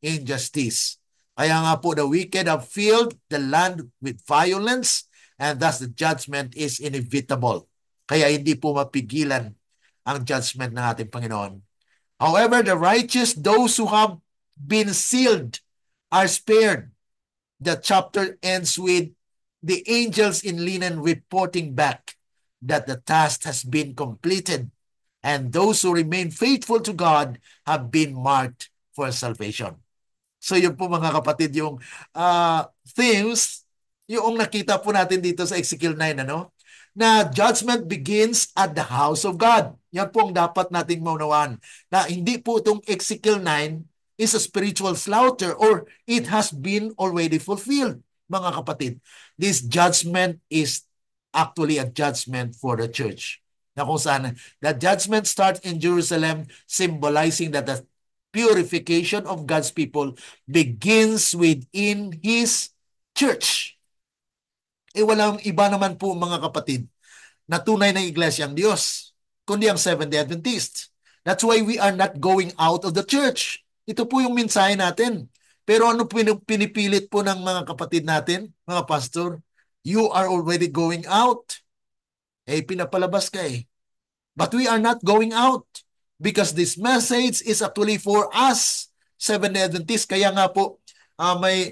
Speaker 1: injustice. Kaya nga po, the wicked have filled the land with violence and thus the judgment is inevitable. Kaya hindi po mapigilan ang judgment ng ating Panginoon. However, the righteous, those who have been sealed, are spared. The chapter ends with the angels in linen reporting back that the task has been completed and those who remain faithful to God have been marked for salvation. So yun po mga kapatid yung themes, yung nakita po natin dito sa Ezekiel 9, na judgment begins at the house of God. Yan po ang dapat nating maunawaan, na hindi po itong Ezekiel 9 is a spiritual slaughter or it has been already fulfilled. Mga kapatid, this judgment is actually a judgment for the church. Na kung saan, the judgment starts in Jerusalem, symbolizing that the purification of God's people begins within His church. Walang iba naman po mga kapatid na tunay na iglesia ang Diyos, kundi ang Seventh-day Adventist. That's why we are not going out of the church. Ito po yung mensahe natin. Pero ano pinipilit po ng mga kapatid natin, mga pastor? You are already going out. Pinapalabas ka eh. But we are not going out because this message is actually for us, Seventh-day Adventists. Kaya nga po,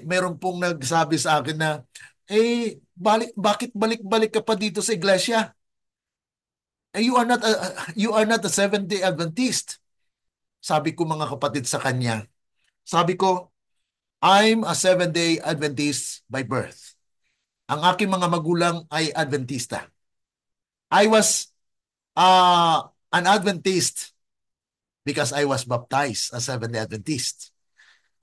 Speaker 1: mayroon pong nagsabi sa akin na, bakit balik-balik ka pa dito sa iglesia? You are not a Seventh-day Adventist. Sabi ko mga kapatid sa kanya, sabi ko, I'm a Seventh-day Adventist by birth. Ang aking mga magulang ay Adventista. I was an Adventist because I was baptized as Seventh-day Adventist.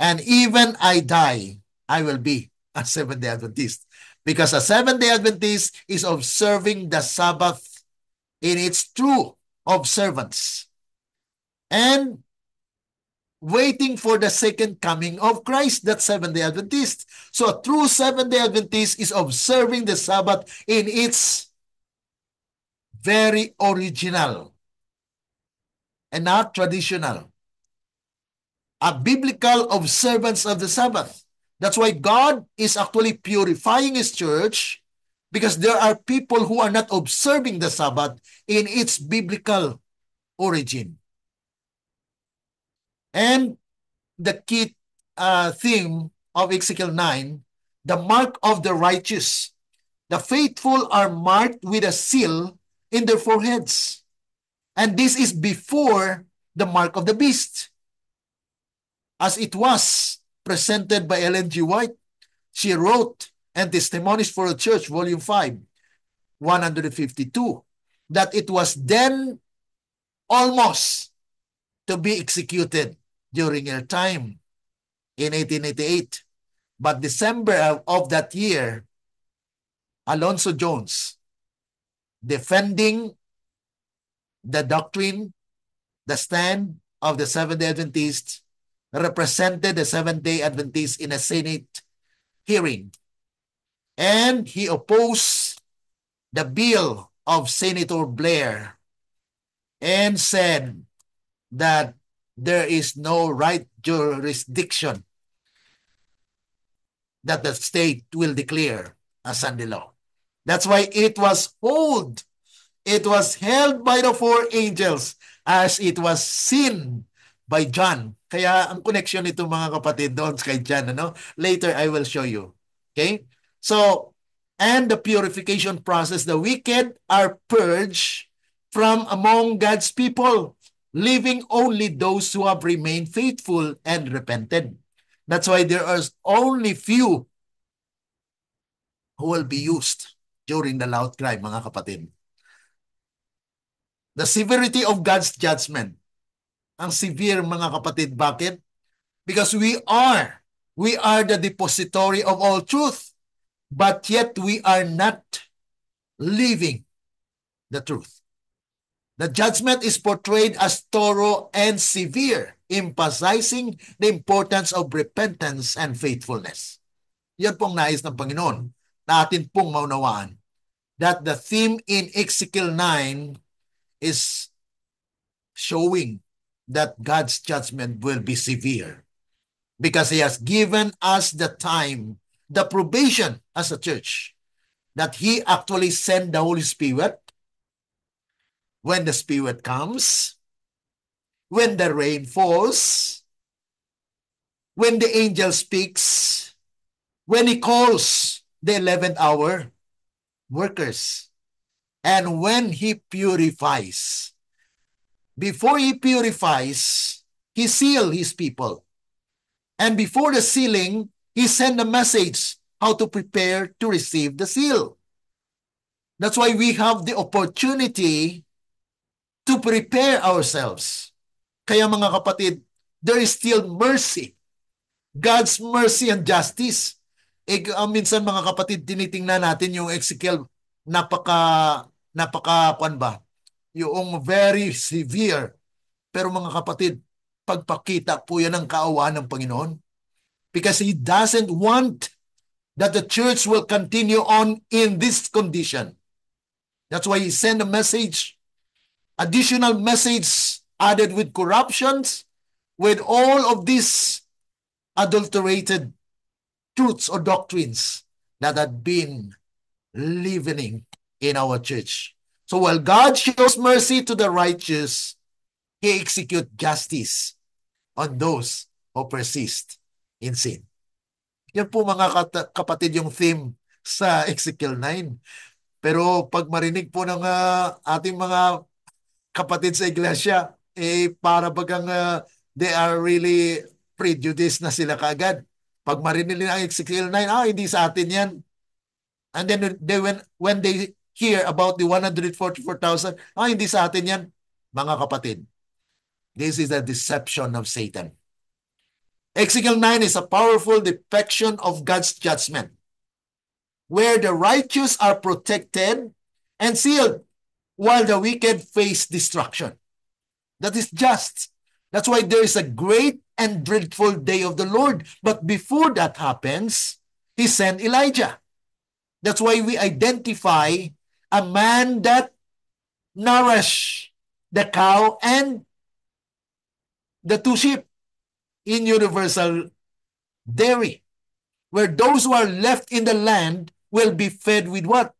Speaker 1: And even I die, I will be a Seventh-day Adventist. Because a Seventh-day Adventist is observing the Sabbath in its true observance. And waiting for the second coming of Christ, that's Seventh-day Adventist. So a true Seventh-day Adventist is observing the Sabbath in its very original and not traditional. A biblical observance of the Sabbath. That's why God is actually purifying His church because there are people who are not observing the Sabbath in its biblical origin. And the key theme of Ezekiel 9, the mark of the righteous. The faithful are marked with a seal in their foreheads. And this is before the mark of the beast. As it was presented by Ellen G. White, she wrote and Testimonies for a Church, Volume 5. 152, that it was then almost to be executed during her time in 1888. But December of that year, Alonzo Jones, defending the doctrine, the stand of the Seventh-day Adventists, represented the Seventh-day Adventists in a Senate hearing. And he opposed the bill of Senator Blair and said that there is no right jurisdiction that the state will declare a Sunday law. That's why it was held. It was held by the four angels as it was seen by John. Kaya ang connection nito mga kapatid doon kay John, ano? Later I will show you. Okay? So, and the purification process, the wicked are purged from among God's people, leaving only those who have remained faithful and repented. That's why there are only few who will be used during the loud cry, mga kapatid. The severity of God's judgment. Ang severe, mga kapatid. Bakit? Because we are the depository of all truth, but yet we are not living the truth. The judgment is portrayed as thorough and severe, emphasizing the importance of repentance and faithfulness. Yan pong nais ng Panginoon na atin pong maunawaan. That the theme in Ezekiel 9 is showing that God's judgment will be severe because He has given us the time, the probation as a church, that He actually sent the Holy Spirit. When the Spirit comes, when the rain falls, when the angel speaks, when He calls the 11th hour workers, and when He purifies. Before He purifies, He seals His people. And before the sealing, He sent a message how to prepare to receive the seal. That's why we have the opportunity to prepare ourselves. Kaya mga kapatid, there is still mercy. God's mercy and justice. Minsan mga kapatid, tinitingnan natin yung Ezekiel, napaka ba? Yung very severe. Pero mga kapatid, pagpakita po yan ng kaawaan ng Panginoon. Because He doesn't want that the church will continue on in this condition. That's why He sent a message, additional message added with corruptions, with all of these adulterated truths or doctrines that had been living in our church. So while God shows mercy to the righteous, He executes justice on those who persist in sin. Yan po mga kapatid yung theme sa Ezekiel 9. Pero pag marinig po ng ating mga kapatid sa iglesia, para bagang they are really prejudiced na sila kaagad. Pag marinig nila ang Ezekiel 9, hindi sa atin yan. And then when they hear about the 144,000, hindi sa atin yan. Mga kapatid, this is the deception of Satan. Ezekiel 9 is a powerful depiction of God's judgment, where the righteous are protected and sealed, while the wicked face destruction. That is just. That's why there is a great and dreadful day of the Lord. But before that happens, He sent Elijah. That's why we identify a man that nourished the cow and the two sheep in universal dairy, where those who are left in the land will be fed with what?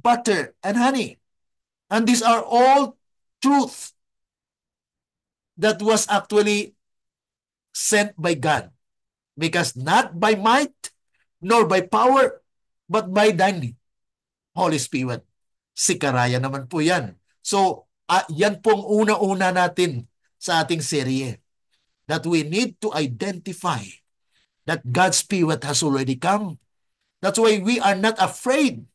Speaker 1: Butter and honey. And these are all truth that was actually sent by God. Because not by might, nor by power, but by the Holy Spirit. Sikaraya naman po yan. So, yan pong una-una natin sa ating serye. That we need to identify that God's Spirit has already come. That's why we are not afraid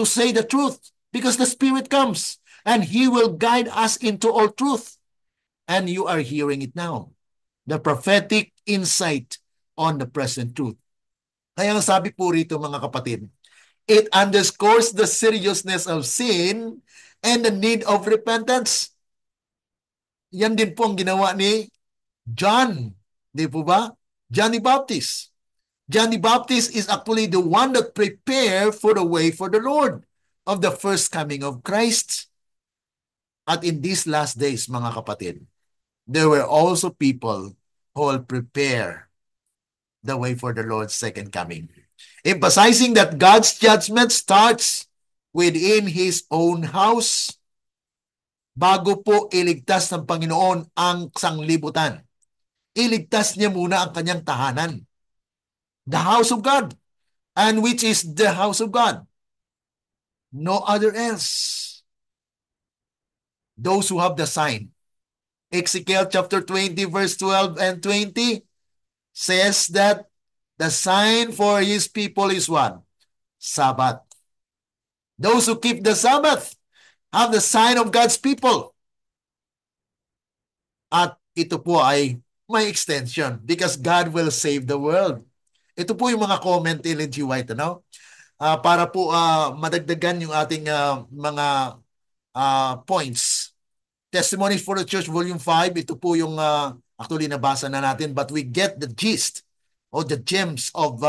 Speaker 1: to say the truth because the Spirit comes and He will guide us into all truth. And you are hearing it now. The prophetic insight on the present truth. Kaya ang sabi po rito mga kapatid, it underscores the seriousness of sin and the need of repentance. Yan din po ang ginawa ni John. Di po ba? John the Baptist. John the Baptist is actually the one that prepared for the way for the Lord of the first coming of Christ. At in these last days, mga kapatid, there were also people who will prepare the way for the Lord's second coming. Emphasizing that God's judgment starts within His own house bago po iligtas ng Panginoon ang sanglibutan. Iligtas niya muna ang kanyang tahanan. The house of God. And which is the house of God? No other else. Those who have the sign. Ezekiel chapter 20 verse 12 and 20 says that the sign for His people is what? Sabbath. Those who keep the Sabbath have the sign of God's people. At ito po ay may extension because God will save the world. Ito po yung mga comment ni Ellen G. White, ano? Para po madagdagan yung ating mga points. Testimonies for the Church, Volume 5. Ito po yung actually nabasa na natin, but we get the gist or the gems of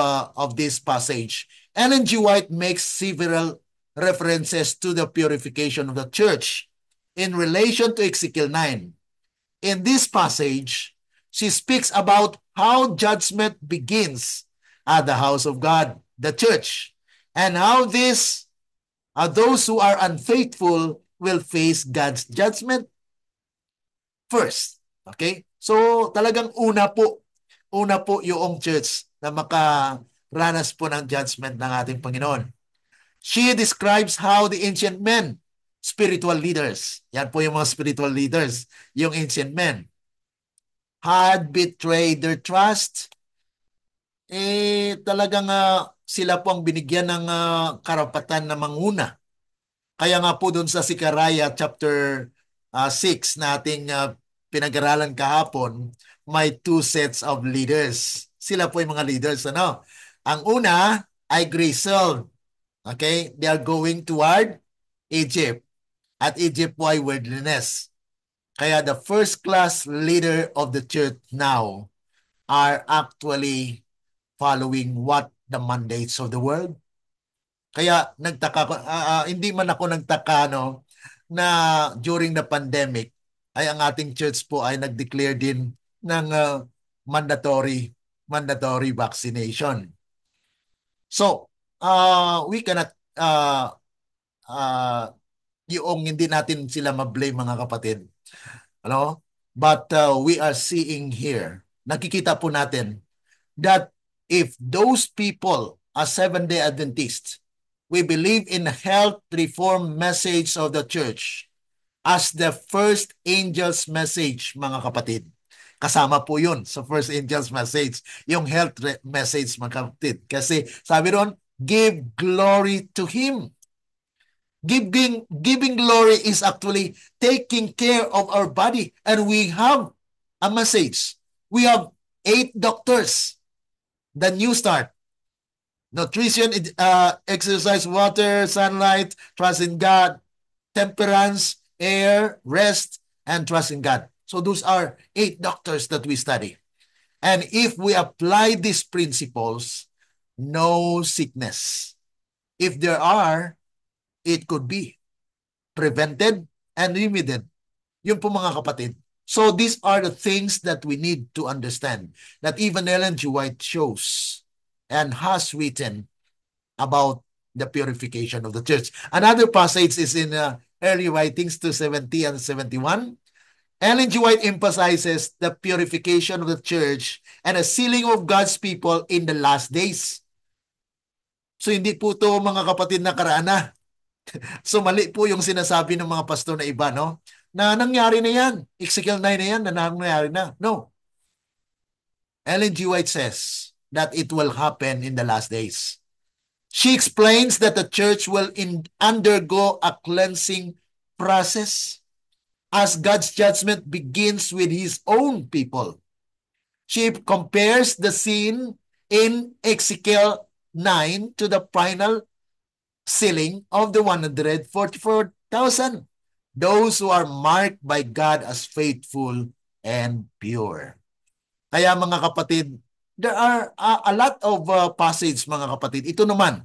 Speaker 1: this passage. Ellen G. White makes several references to the purification of the church in relation to Ezekiel 9. In this passage, she speaks about how judgment begins at the house of God, the church, and how those who are unfaithful will face God's judgment first. Okay? So talagang una po yung church na makaranas po ng judgment ng ating Panginoon. She describes how the ancient men, spiritual leaders, yan po yung mga spiritual leaders, yung ancient men, had betrayed their trust. Talagang sila po ang binigyan ng karapatan na manguna. Kaya nga po doon sa Zechariah chapter 6 na ating pinag-aralan kahapon, may two sets of leaders. Sila po yung mga leaders, ano? Ang una ay Grizel. Okay? They are going toward Egypt. At Egypt po ay wilderness. Kaya the first class leader of the church now are actually following what the mandates of the world. Kaya nagtaka ko, hindi man ako nagtaka no, na during the pandemic ay ang ating church po ay nag-declare din ng mandatory vaccination. So, we cannot yung hindi natin sila ma-blame mga kapatid. Ano? But we are seeing here, nakikita po natin that if those people are Seventh-day Adventists, we believe in the health reform message of the church as the first angel's message, mga kapatid. Kasama po yun sa first angel's message, yung health message, mga kapatid. Kasi sabi ron, give glory to Him. Giving glory is actually taking care of our body. And we have a message. We have 8 doctors. The New Start. Nutrition, exercise, water, sunlight, trust in God, temperance, air, rest, and trust in God. So those are 8 doctors that we study. And if we apply these principles, no sickness. If there are, it could be prevented and remedied. Yun po mga kapatid. So these are the things that we need to understand that even Ellen G. White shows and has written about the purification of the church. Another passage is in early writings 270 and 71. Ellen G. White emphasizes the purification of the church and a sealing of God's people in the last days. So hindi po ito mga kapatid na karaan na. So mali po yung sinasabi ng mga pastor na iba, no? Na nangyari na yan. Ezekiel 9 na yan, na nangyari na. No. Ellen G. White says that it will happen in the last days. She explains that the church will undergo a cleansing process as God's judgment begins with his own people. She compares the scene in Ezekiel 9 to the final sealing of the 144,000, those who are marked by God as faithful and pure. Kaya mga kapatid, there are a lot of passage mga kapatid. Ito naman,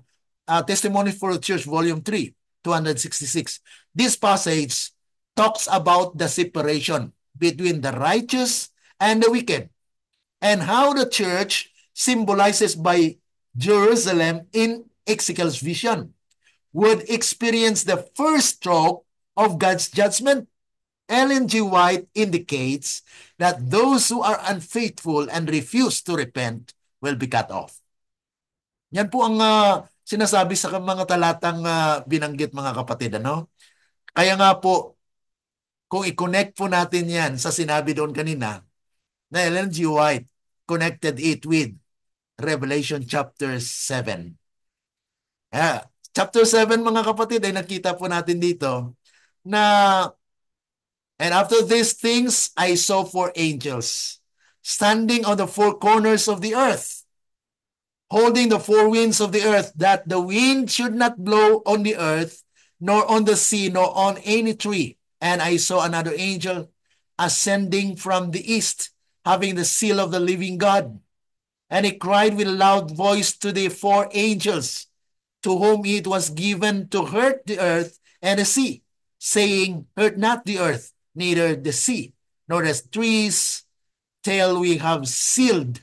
Speaker 1: Testimony for the Church, Volume 3, 266. This passage talks about the separation between the righteous and the wicked and how the church symbolizes by Jerusalem in Ezekiel's vision would experience the first stroke of God's judgment. Ellen G. White indicates that those who are unfaithful and refuse to repent will be cut off. Yan po ang sinasabi sa mga talatang binanggit mga kapatid. Ano? Kaya nga po, kung i-connect po natin yan sa sinabi doon kanina, na Ellen G. White connected it with Revelation chapter 7. Chapter 7 mga kapatid ay nakita po natin dito na and after these things I saw 4 angels standing on the 4 corners of the earth, holding the 4 winds of the earth, that the wind should not blow on the earth, nor on the sea, nor on any tree. And I saw another angel ascending from the east, having the seal of the living God. And he cried with a loud voice to the 4 angels, to whom it was given to hurt the earth and the sea, saying, hurt not the earth, neither the sea, nor the trees, till we have sealed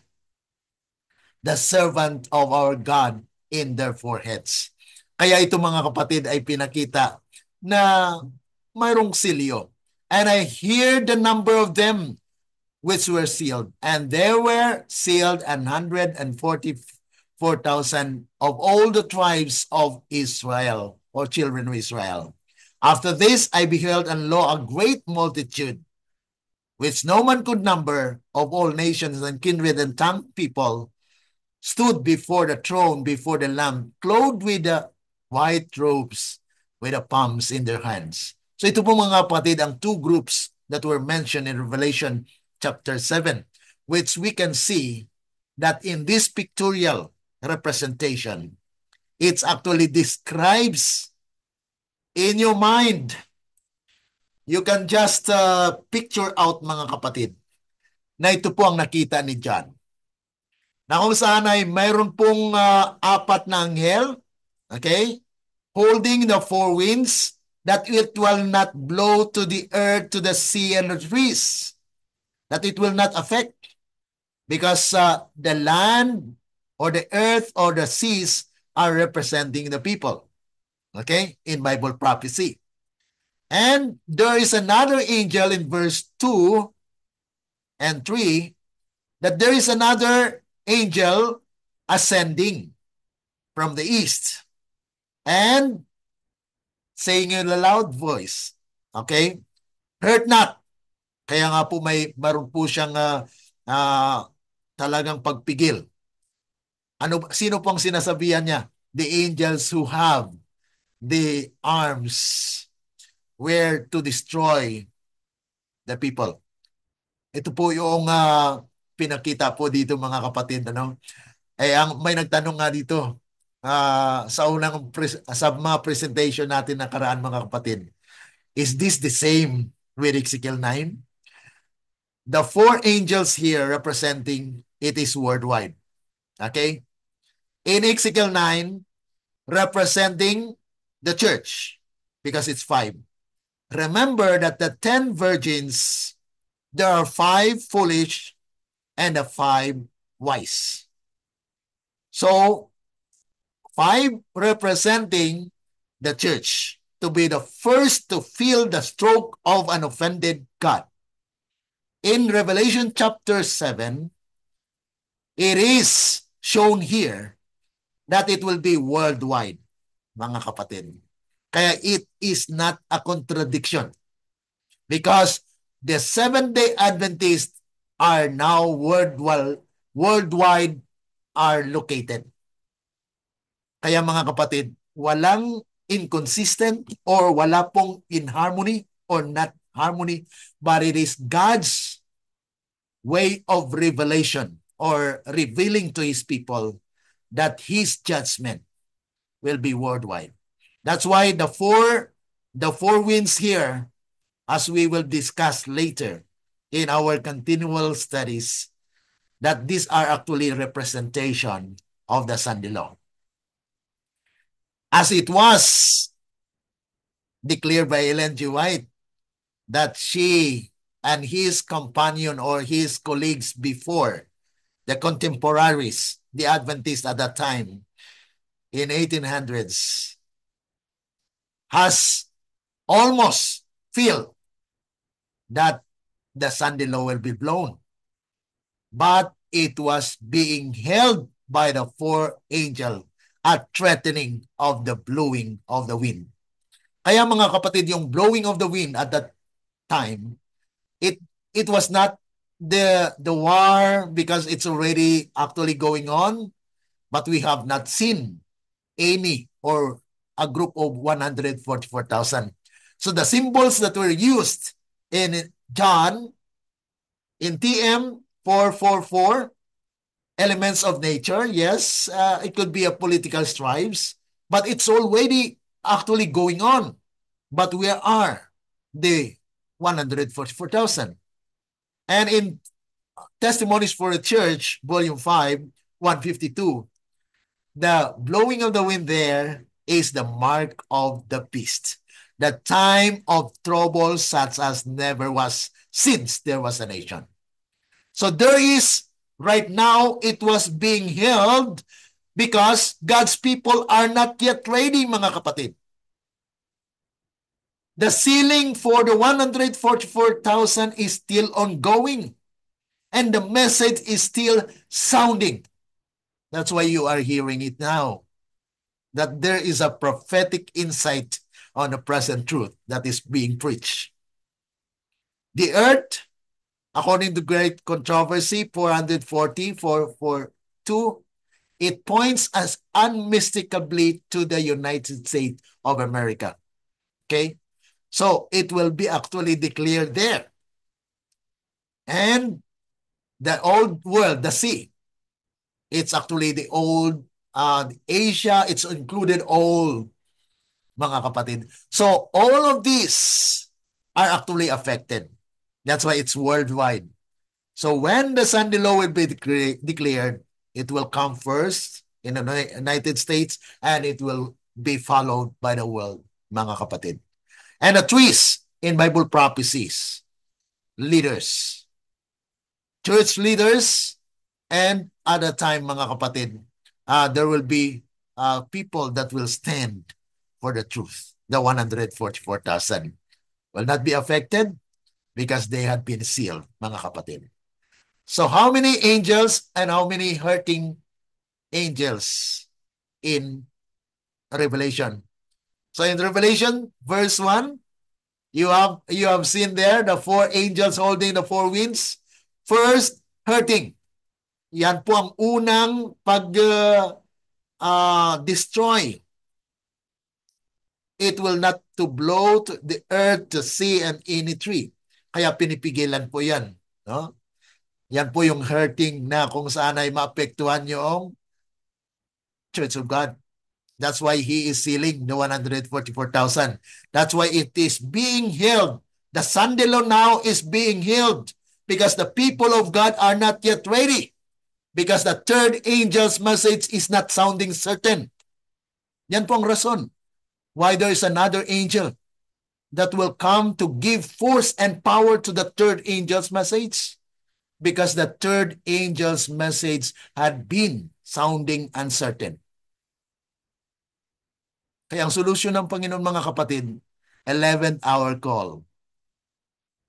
Speaker 1: the servant of our God in their foreheads. Kaya ito mga kapatid ay pinakita na mayroong silyo. And I hear the number of them which were sealed. And there were sealed 144,000 of all the tribes of Israel, or children of Israel. After this, I beheld, and lo, a great multitude, which no man could number, of all nations and kindred and tongue people, stood before the throne, before the Lamb, clothed with the white robes, with the palms in their hands. So ito po mga kapatid, ang 2 groups that were mentioned in Revelation chapter 7, which we can see that in this pictorial representation, it actually describes in your mind. You can just picture out mga kapatid na ito po ang nakita ni John. Na kung saan ay mayroon pong 4 na anghel, okay, holding the 4 winds, that it will not blow to the earth, to the sea, and the trees, that it will not affect, because the land or the earth or the seas are representing the people, okay, in Bible prophecy. And there is another angel in verse 2 and 3, that there is another angel ascending from the east and saying in a loud voice, okay, hurt not. Kaya nga po maroon po siyang talagang pagpigil. Sino pong sinasabihan niya? The angels who have the arms where to destroy the people. Ito po yung pinakita po dito mga kapatid. Ano? May nagtanong nga dito sa mga presentation natin nakaraan mga kapatid. Is this the same with Ezekiel 9? The 4 angels here representing it is worldwide. Okay? In Ezekiel 9, representing the church, because it's 5. Remember that the 10 virgins, there are 5 foolish and the 5 wise. So, 5 representing the church to be the first to feel the stroke of an offended God. In Revelation chapter 7, it is shown here that it will be worldwide, mga kapatid. Kaya it is not a contradiction, because the Seventh-day Adventists are now worldwide are located. Kaya mga kapatid, walang inconsistent or wala pong inharmony or not harmony, but it is God's way of revelation or revealing to his people that his judgment will be worldwide. That's why the four winds here, as we will discuss later in our continual studies, that these are actually representation of the Sunday law. As it was declared by Ellen G. White, that she and his companion or his colleagues before, the contemporaries, the Adventists at that time, in 1800s, has almost feel that the Sunday law will be blown. But it was being held by the four angels at threatening of the blowing of the wind. Kaya mga kapatid, yung blowing of the wind at that time, it was not the war because it's already actually going on, but we have not seen any or a group of 144,000. So the symbols that were used in John, in TM 444, elements of nature, yes, it could be a political strives, but it's already actually going on. But where are the 144,000? And in Testimonies for a Church, Volume 5, 152, the blowing of the wind there is the mark of the beast. The time of trouble such as never was since there was a nation. So there is, right now, it was being held because God's people are not yet ready, mga kapatid. The sealing for the 144,000 is still ongoing. And the message is still sounding. That's why you are hearing it now. That there is a prophetic insight on the present truth that is being preached. The earth, according to Great Controversy 440-442, it points us unmistakably to the United States of America. Okay? So it will be actually declared there. And the old world, the sea, it's actually the old Asia, it's included all, mga kapatid. So all of these are actually affected. That's why it's worldwide. So when the Sunday law will be declared, it will come first in the United States and it will be followed by the world, mga kapatid. And a twist in Bible prophecies, leaders, church leaders, and at the time, mga kapatid, there will be people that will stand for the truth. The 144,000 will not be affected because they had been sealed, mga kapatid. So how many angels and how many hurting angels in Revelation? So in Revelation, verse 1, you have seen there the four angels holding the four winds. First, hurting. Yan po ang unang pag-destroy. It will not to blow to the earth, the sea, and any tree. Kaya pinipigilan po yan. No? Yan po yung hurting na kung saan ay maapektuhan yung Church of God. That's why he is sealing the 144,000. That's why it is being held. The Sunday law now is being held because the people of God are not yet ready. Because the third angel's message is not sounding certain. Yan po ang rason why there is another angel that will come to give force and power to the third angel's message. Because the third angel's message had been sounding uncertain. Kaya ang solusyon ng Panginoon, mga kapatid, 11th hour call.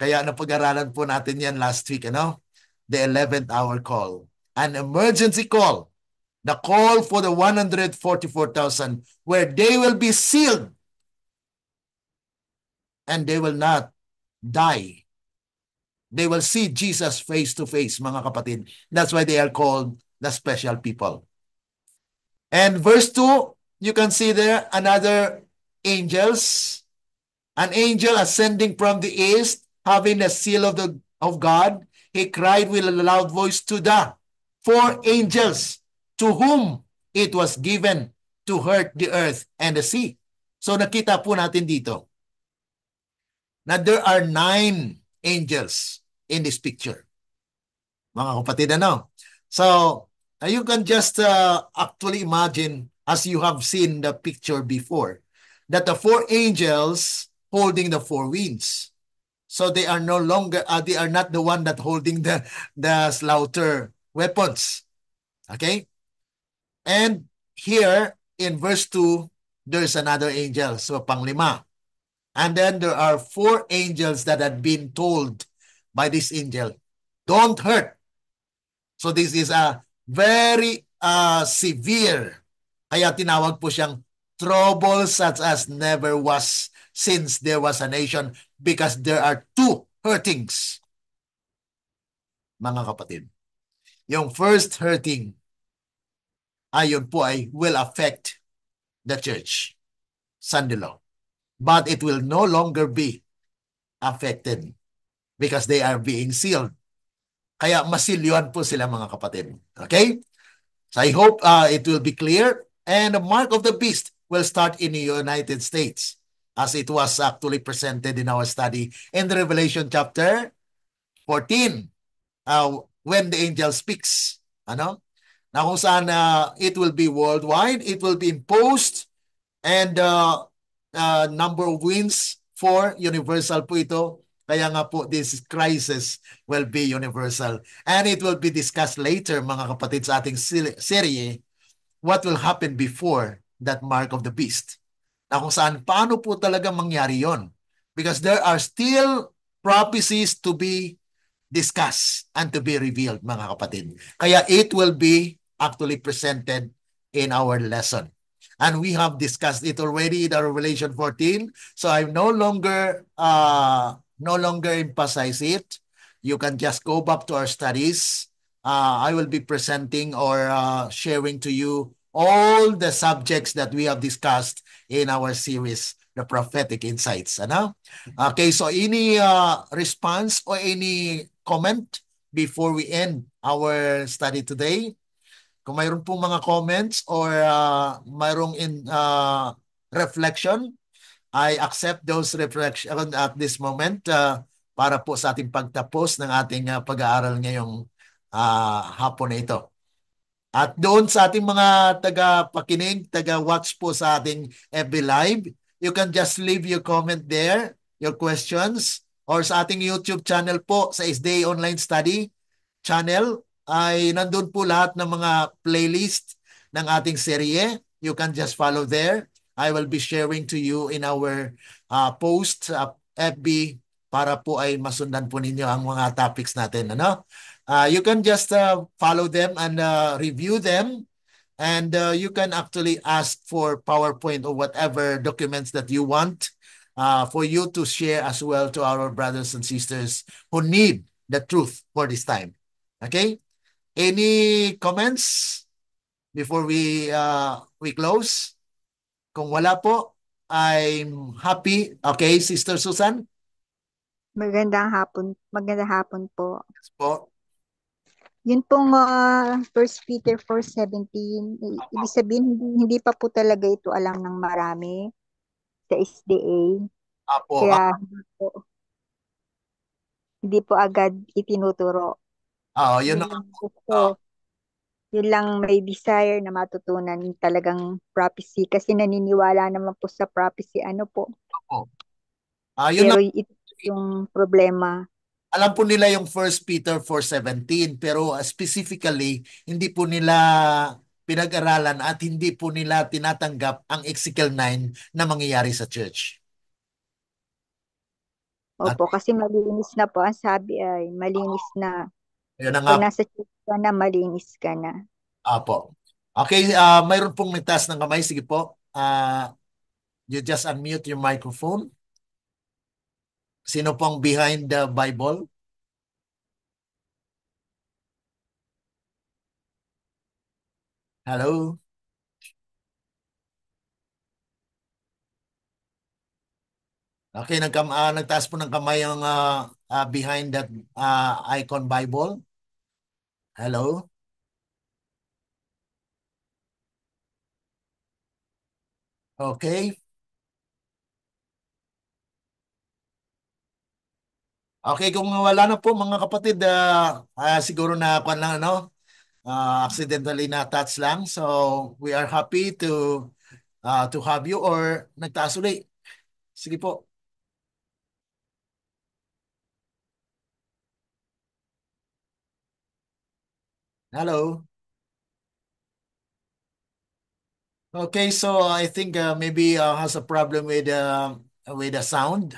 Speaker 1: Kaya napag-aralan po natin yan last week, ano? The 11th hour call. An emergency call. The call for the 144,000 where they will be sealed and they will not die. They will see Jesus face to face, mga kapatid. That's why they are called the special people. And verse 2, you can see there another angels, an angel ascending from the east, having the seal of God. He cried with a loud voice to the four angels to whom it was given to hurt the earth and the sea. So nakita po natin dito na there are 9 angels in this picture. Mga kapatid, ano? So, you can just actually imagine, as you have seen the picture before, that the 4 angels holding the 4 winds. So they are no longer, they are not the one that holding the slaughter weapons. Okay? And here in verse 2, there's another angel. So panglima. And then there are 4 angels that had been told by this angel, don't hurt. So this is a very severe. Kaya tinawag po siyang trouble such as never was since there was a nation, because there are 2 hurtings, mga kapatid. Yung first hurting, ayon po ay will affect the church, Sunday law. But it will no longer be affected because they are being sealed. Kaya masilyuan po sila, mga kapatid. Okay? So I hope it will be clear. And the mark of the beast will start in the United States, as it was actually presented in our study in the Revelation chapter 14, when the angel speaks. Ano? Na kung saan it will be worldwide, it will be imposed, and number of wins for universal po ito. Kaya nga po, this crisis will be universal. And it will be discussed later, mga kapatid, sa ating serye, what will happen before that mark of the beast. Na kung saan, paano po talaga mangyari yon? Because there are still prophecies to be discussed and to be revealed, mga kapatid. Kaya it will be actually presented in our lesson. And we have discussed it already in our Revelation 14. So I no longer emphasize it. You can just go back to our studies. I will be presenting or sharing to you all the subjects that we have discussed in our series, The Prophetic Insights. Ano? Okay, so any response or any comment before we end our study today? Kung mayroon pong mga comments or mayroong reflection, I accept those reflection at this moment para po sa ating pagtapos ng ating pag-aaral ngayong hapon na ito. At doon sa ating mga taga-pakinig, taga-watch po sa ating FB Live, you can just leave your comment there, your questions, or sa ating YouTube channel po, sa SDA Online Study channel, ay nandun po lahat ng mga playlist ng ating serye. You can just follow there. I will be sharing to you in our post FB para po ay masundan po ninyo ang mga topics natin. Ano? You can just follow them and review them, and you can actually ask for PowerPoint or whatever documents that you want for you to share as well to our brothers and sisters who need the truth for this time. Okay? Any comments before we close? Kung wala po, I'm happy. Okay, Sister Susan?
Speaker 2: Magandang hapon po.
Speaker 1: Yes po.
Speaker 2: Yun pong 1 Peter 4:17, ibig sabihin hindi pa po talaga ito alam ng marami sa SDA.
Speaker 1: Apo.
Speaker 2: Kaya hindi po agad itinuturo.
Speaker 1: Yun
Speaker 2: Yun
Speaker 1: na.
Speaker 2: lang gusto. Yun lang may desire na matutunan talagang prophecy kasi naniniwala naman po sa prophecy po.
Speaker 1: Apo. Yun na.
Speaker 2: Pero ito yung problema.
Speaker 1: Alam po nila yung 1 Peter 4:17, pero specifically, hindi po nila pinag-aralan at hindi po nila tinatanggap ang Ezekiel 9 na mangyayari sa church. At
Speaker 2: Opo, kasi malinis na po. Ang sabi ay malinis na.
Speaker 1: yun na nga.
Speaker 2: Pag nasa church ka na, malinis ka na.
Speaker 1: Apo. Okay, mayroon pong nagtaas ng kamay. Sige po. You just unmute your microphone. Sino pong behind the Bible? Hello? Okay, nagtaas po ng kamay ang behind that icon Bible. Hello? Okay. Okay, kung wala na po mga kapatid, siguro na kuan lang ano, accidentally na touch lang. So, we are happy to have you or nagtaas uli. Sige po. Hello. Okay, so I think maybe has a problem with the sound.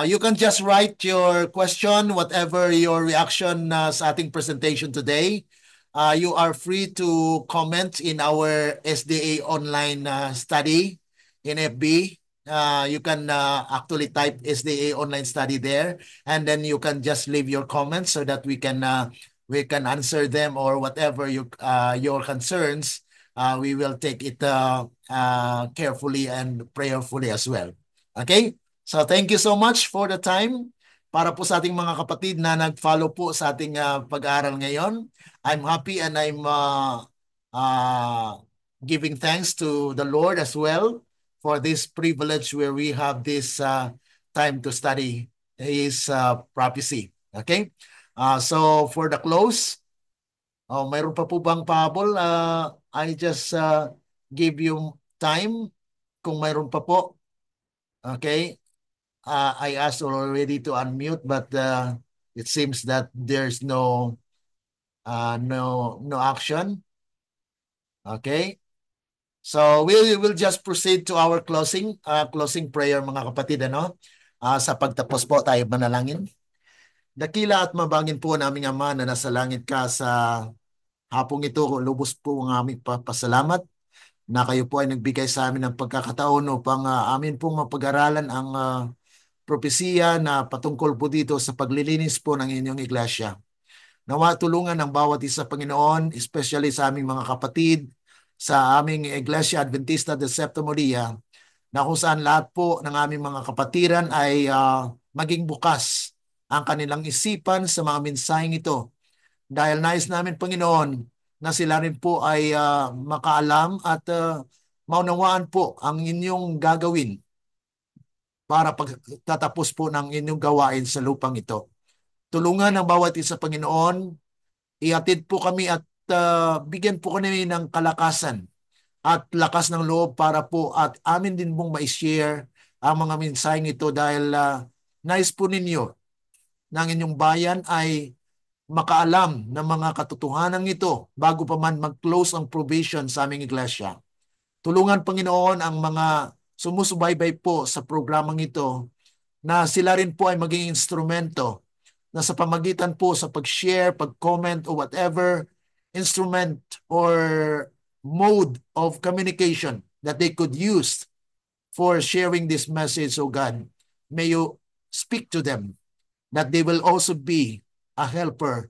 Speaker 1: You can just write your question, whatever your reaction sa ating presentation today. You are free to comment in our SDA online study in FB. You can actually type SDA online study there, and then you can just leave your comments so that we can answer them or whatever your concerns. We will take it carefully and prayerfully as well. Okay? So thank you so much for the time. Para po sa ating mga kapatid na nag-follow po sa ating pag-aaral ngayon, I'm happy and I'm uh, giving thanks to the Lord as well for this privilege where we have this time to study His prophecy. Okay? So for the close, mayroon pa po bang pahabol? I just give you time kung mayroon pa po. Okay? I asked already to unmute, but it seems that there's no action. Okay, so we will just proceed to our closing prayer, mga kapatid, ano? Sa pagtapos po tayo manalangin. Dakila at mabangin po naming Ama na nasa langit ka, sa hapong ito, lubos po ang aming pasalamat na kayo po ay nagbigay sa amin ng pagkakataon upang amin pong mapag-aralan ang propesiya na patungkol po dito sa paglilinis po ng inyong iglesia. Nawa tulungan ng bawat isa, Panginoon, especially sa aming mga kapatid, sa aming Iglesia Adventista de Septimo Dia, na kung saan lahat po ng aming mga kapatiran ay maging bukas ang kanilang isipan sa mga mensaheng ito. Dahil nais namin, Panginoon, na sila rin po ay makaalam at maunawaan po ang inyong gagawin para pagtatapos po ng inyong gawain sa lupang ito. Tulungan ng bawat isa, Panginoon, ihatid po kami at bigyan po kami ng kalakasan at lakas ng loob para po at amin din pong ma-share ang mga mensaheng ito dahil nais po ninyo ng inyong bayan ay makaalam ng mga katotohanan ito bago pa man mag-close ang probation sa aming iglesia. Tulungan, Panginoon, ang mga sumusubaybay po sa programang ito na sila rin po ay maging instrumento na sa pamagitan po sa pag-share, pag-comment, o whatever instrument or mode of communication that they could use for sharing this message, O God, may you speak to them that they will also be a helper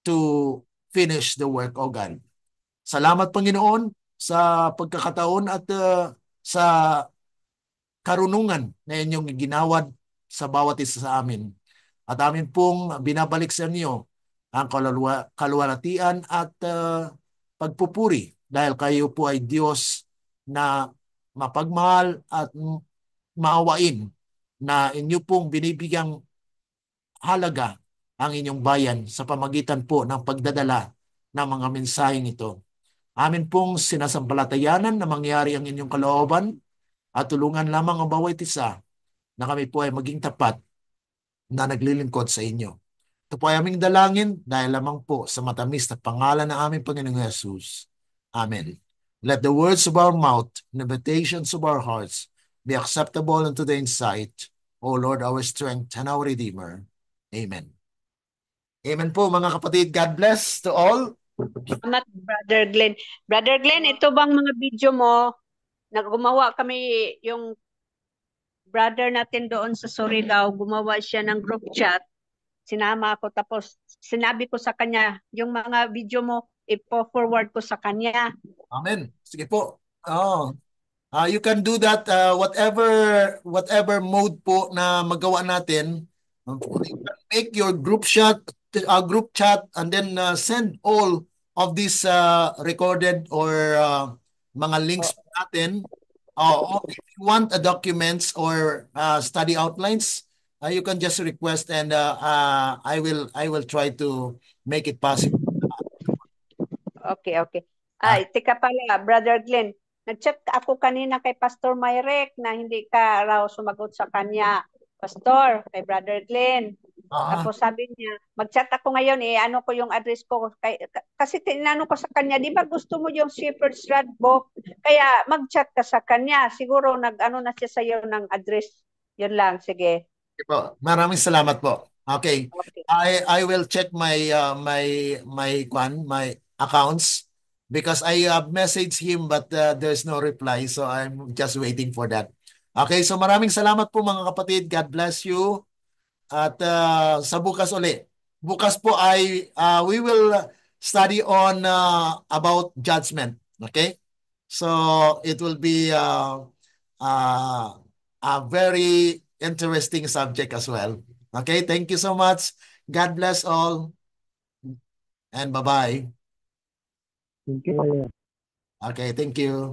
Speaker 1: to finish the work, O God. Salamat, Panginoon, sa pagkakataon at sa karunungan na inyong ginawad sa bawat isa sa amin. At amin pong binabalik sa inyo ang kaluwalhatian at pagpupuri dahil kayo po ay Diyos na mapagmahal at maawain, na inyo pong binibigyang halaga ang inyong bayan sa pamagitan po ng pagdadala ng mga mensaheng ito. Amin pong sinasampalatayanan na mangyari ang inyong kalooban at tulungan lamang ang bawat isa na kami po ay maging tapat na naglilingkod sa inyo. Ito po ay aming dalangin dahil lamang po sa matamis na pangalan ng aming Panginoong Jesus. Amen. Let the words of our mouth and the meditations of our hearts be acceptable unto the sight, O Lord, our strength and our Redeemer. Amen. Amen po, mga kapatid. God bless to all.
Speaker 3: Salamat, Brother Glenn. Brother Glenn, ito bang mga video mo? Gumawa kami, yung brother natin doon sa Surigao, gumawa siya ng group chat. Sinama ako, tapos sinabi ko sa kanya, yung mga video mo, ipo-forward ko sa kanya.
Speaker 1: Amen. Sige po. Oh, You can do that whatever mode po na magawa natin. You can make your group chat and then send all of these recorded or mga links natin. Or if you want documents or study outlines, you can just request and I will try to make it possible.
Speaker 3: Okay, okay. Ay, tika pala, Brother Glenn, nag-chat ako kanina kay Pastor Myrek na hindi ka raw sumagot sa kanya. Pastor, kay Brother Glenn.
Speaker 1: Ah,
Speaker 3: Tapos sabi niya, mag-chat ako ngayon ano ko yung address ko. Kasi tinanong ko sa kanya, di ba gusto mo yung Shepherd's Rod book? Kaya mag-chat ka sa kanya. Siguro nag-ano na siya sa'yo ng address. Yun lang, sige.
Speaker 1: okay po. Maraming salamat po. Okay.
Speaker 3: Okay.
Speaker 1: I will check my accounts because I messaged him but there's no reply, so I'm just waiting for that. Okay, so maraming salamat po mga kapatid. God bless you. At sa bukas uli. Bukas po ay we will study on about judgment. Okay? So it will be uh, a very interesting subject as well. Okay, thank you so much. God bless all and bye-bye.
Speaker 4: Thank you.
Speaker 1: Okay, thank you.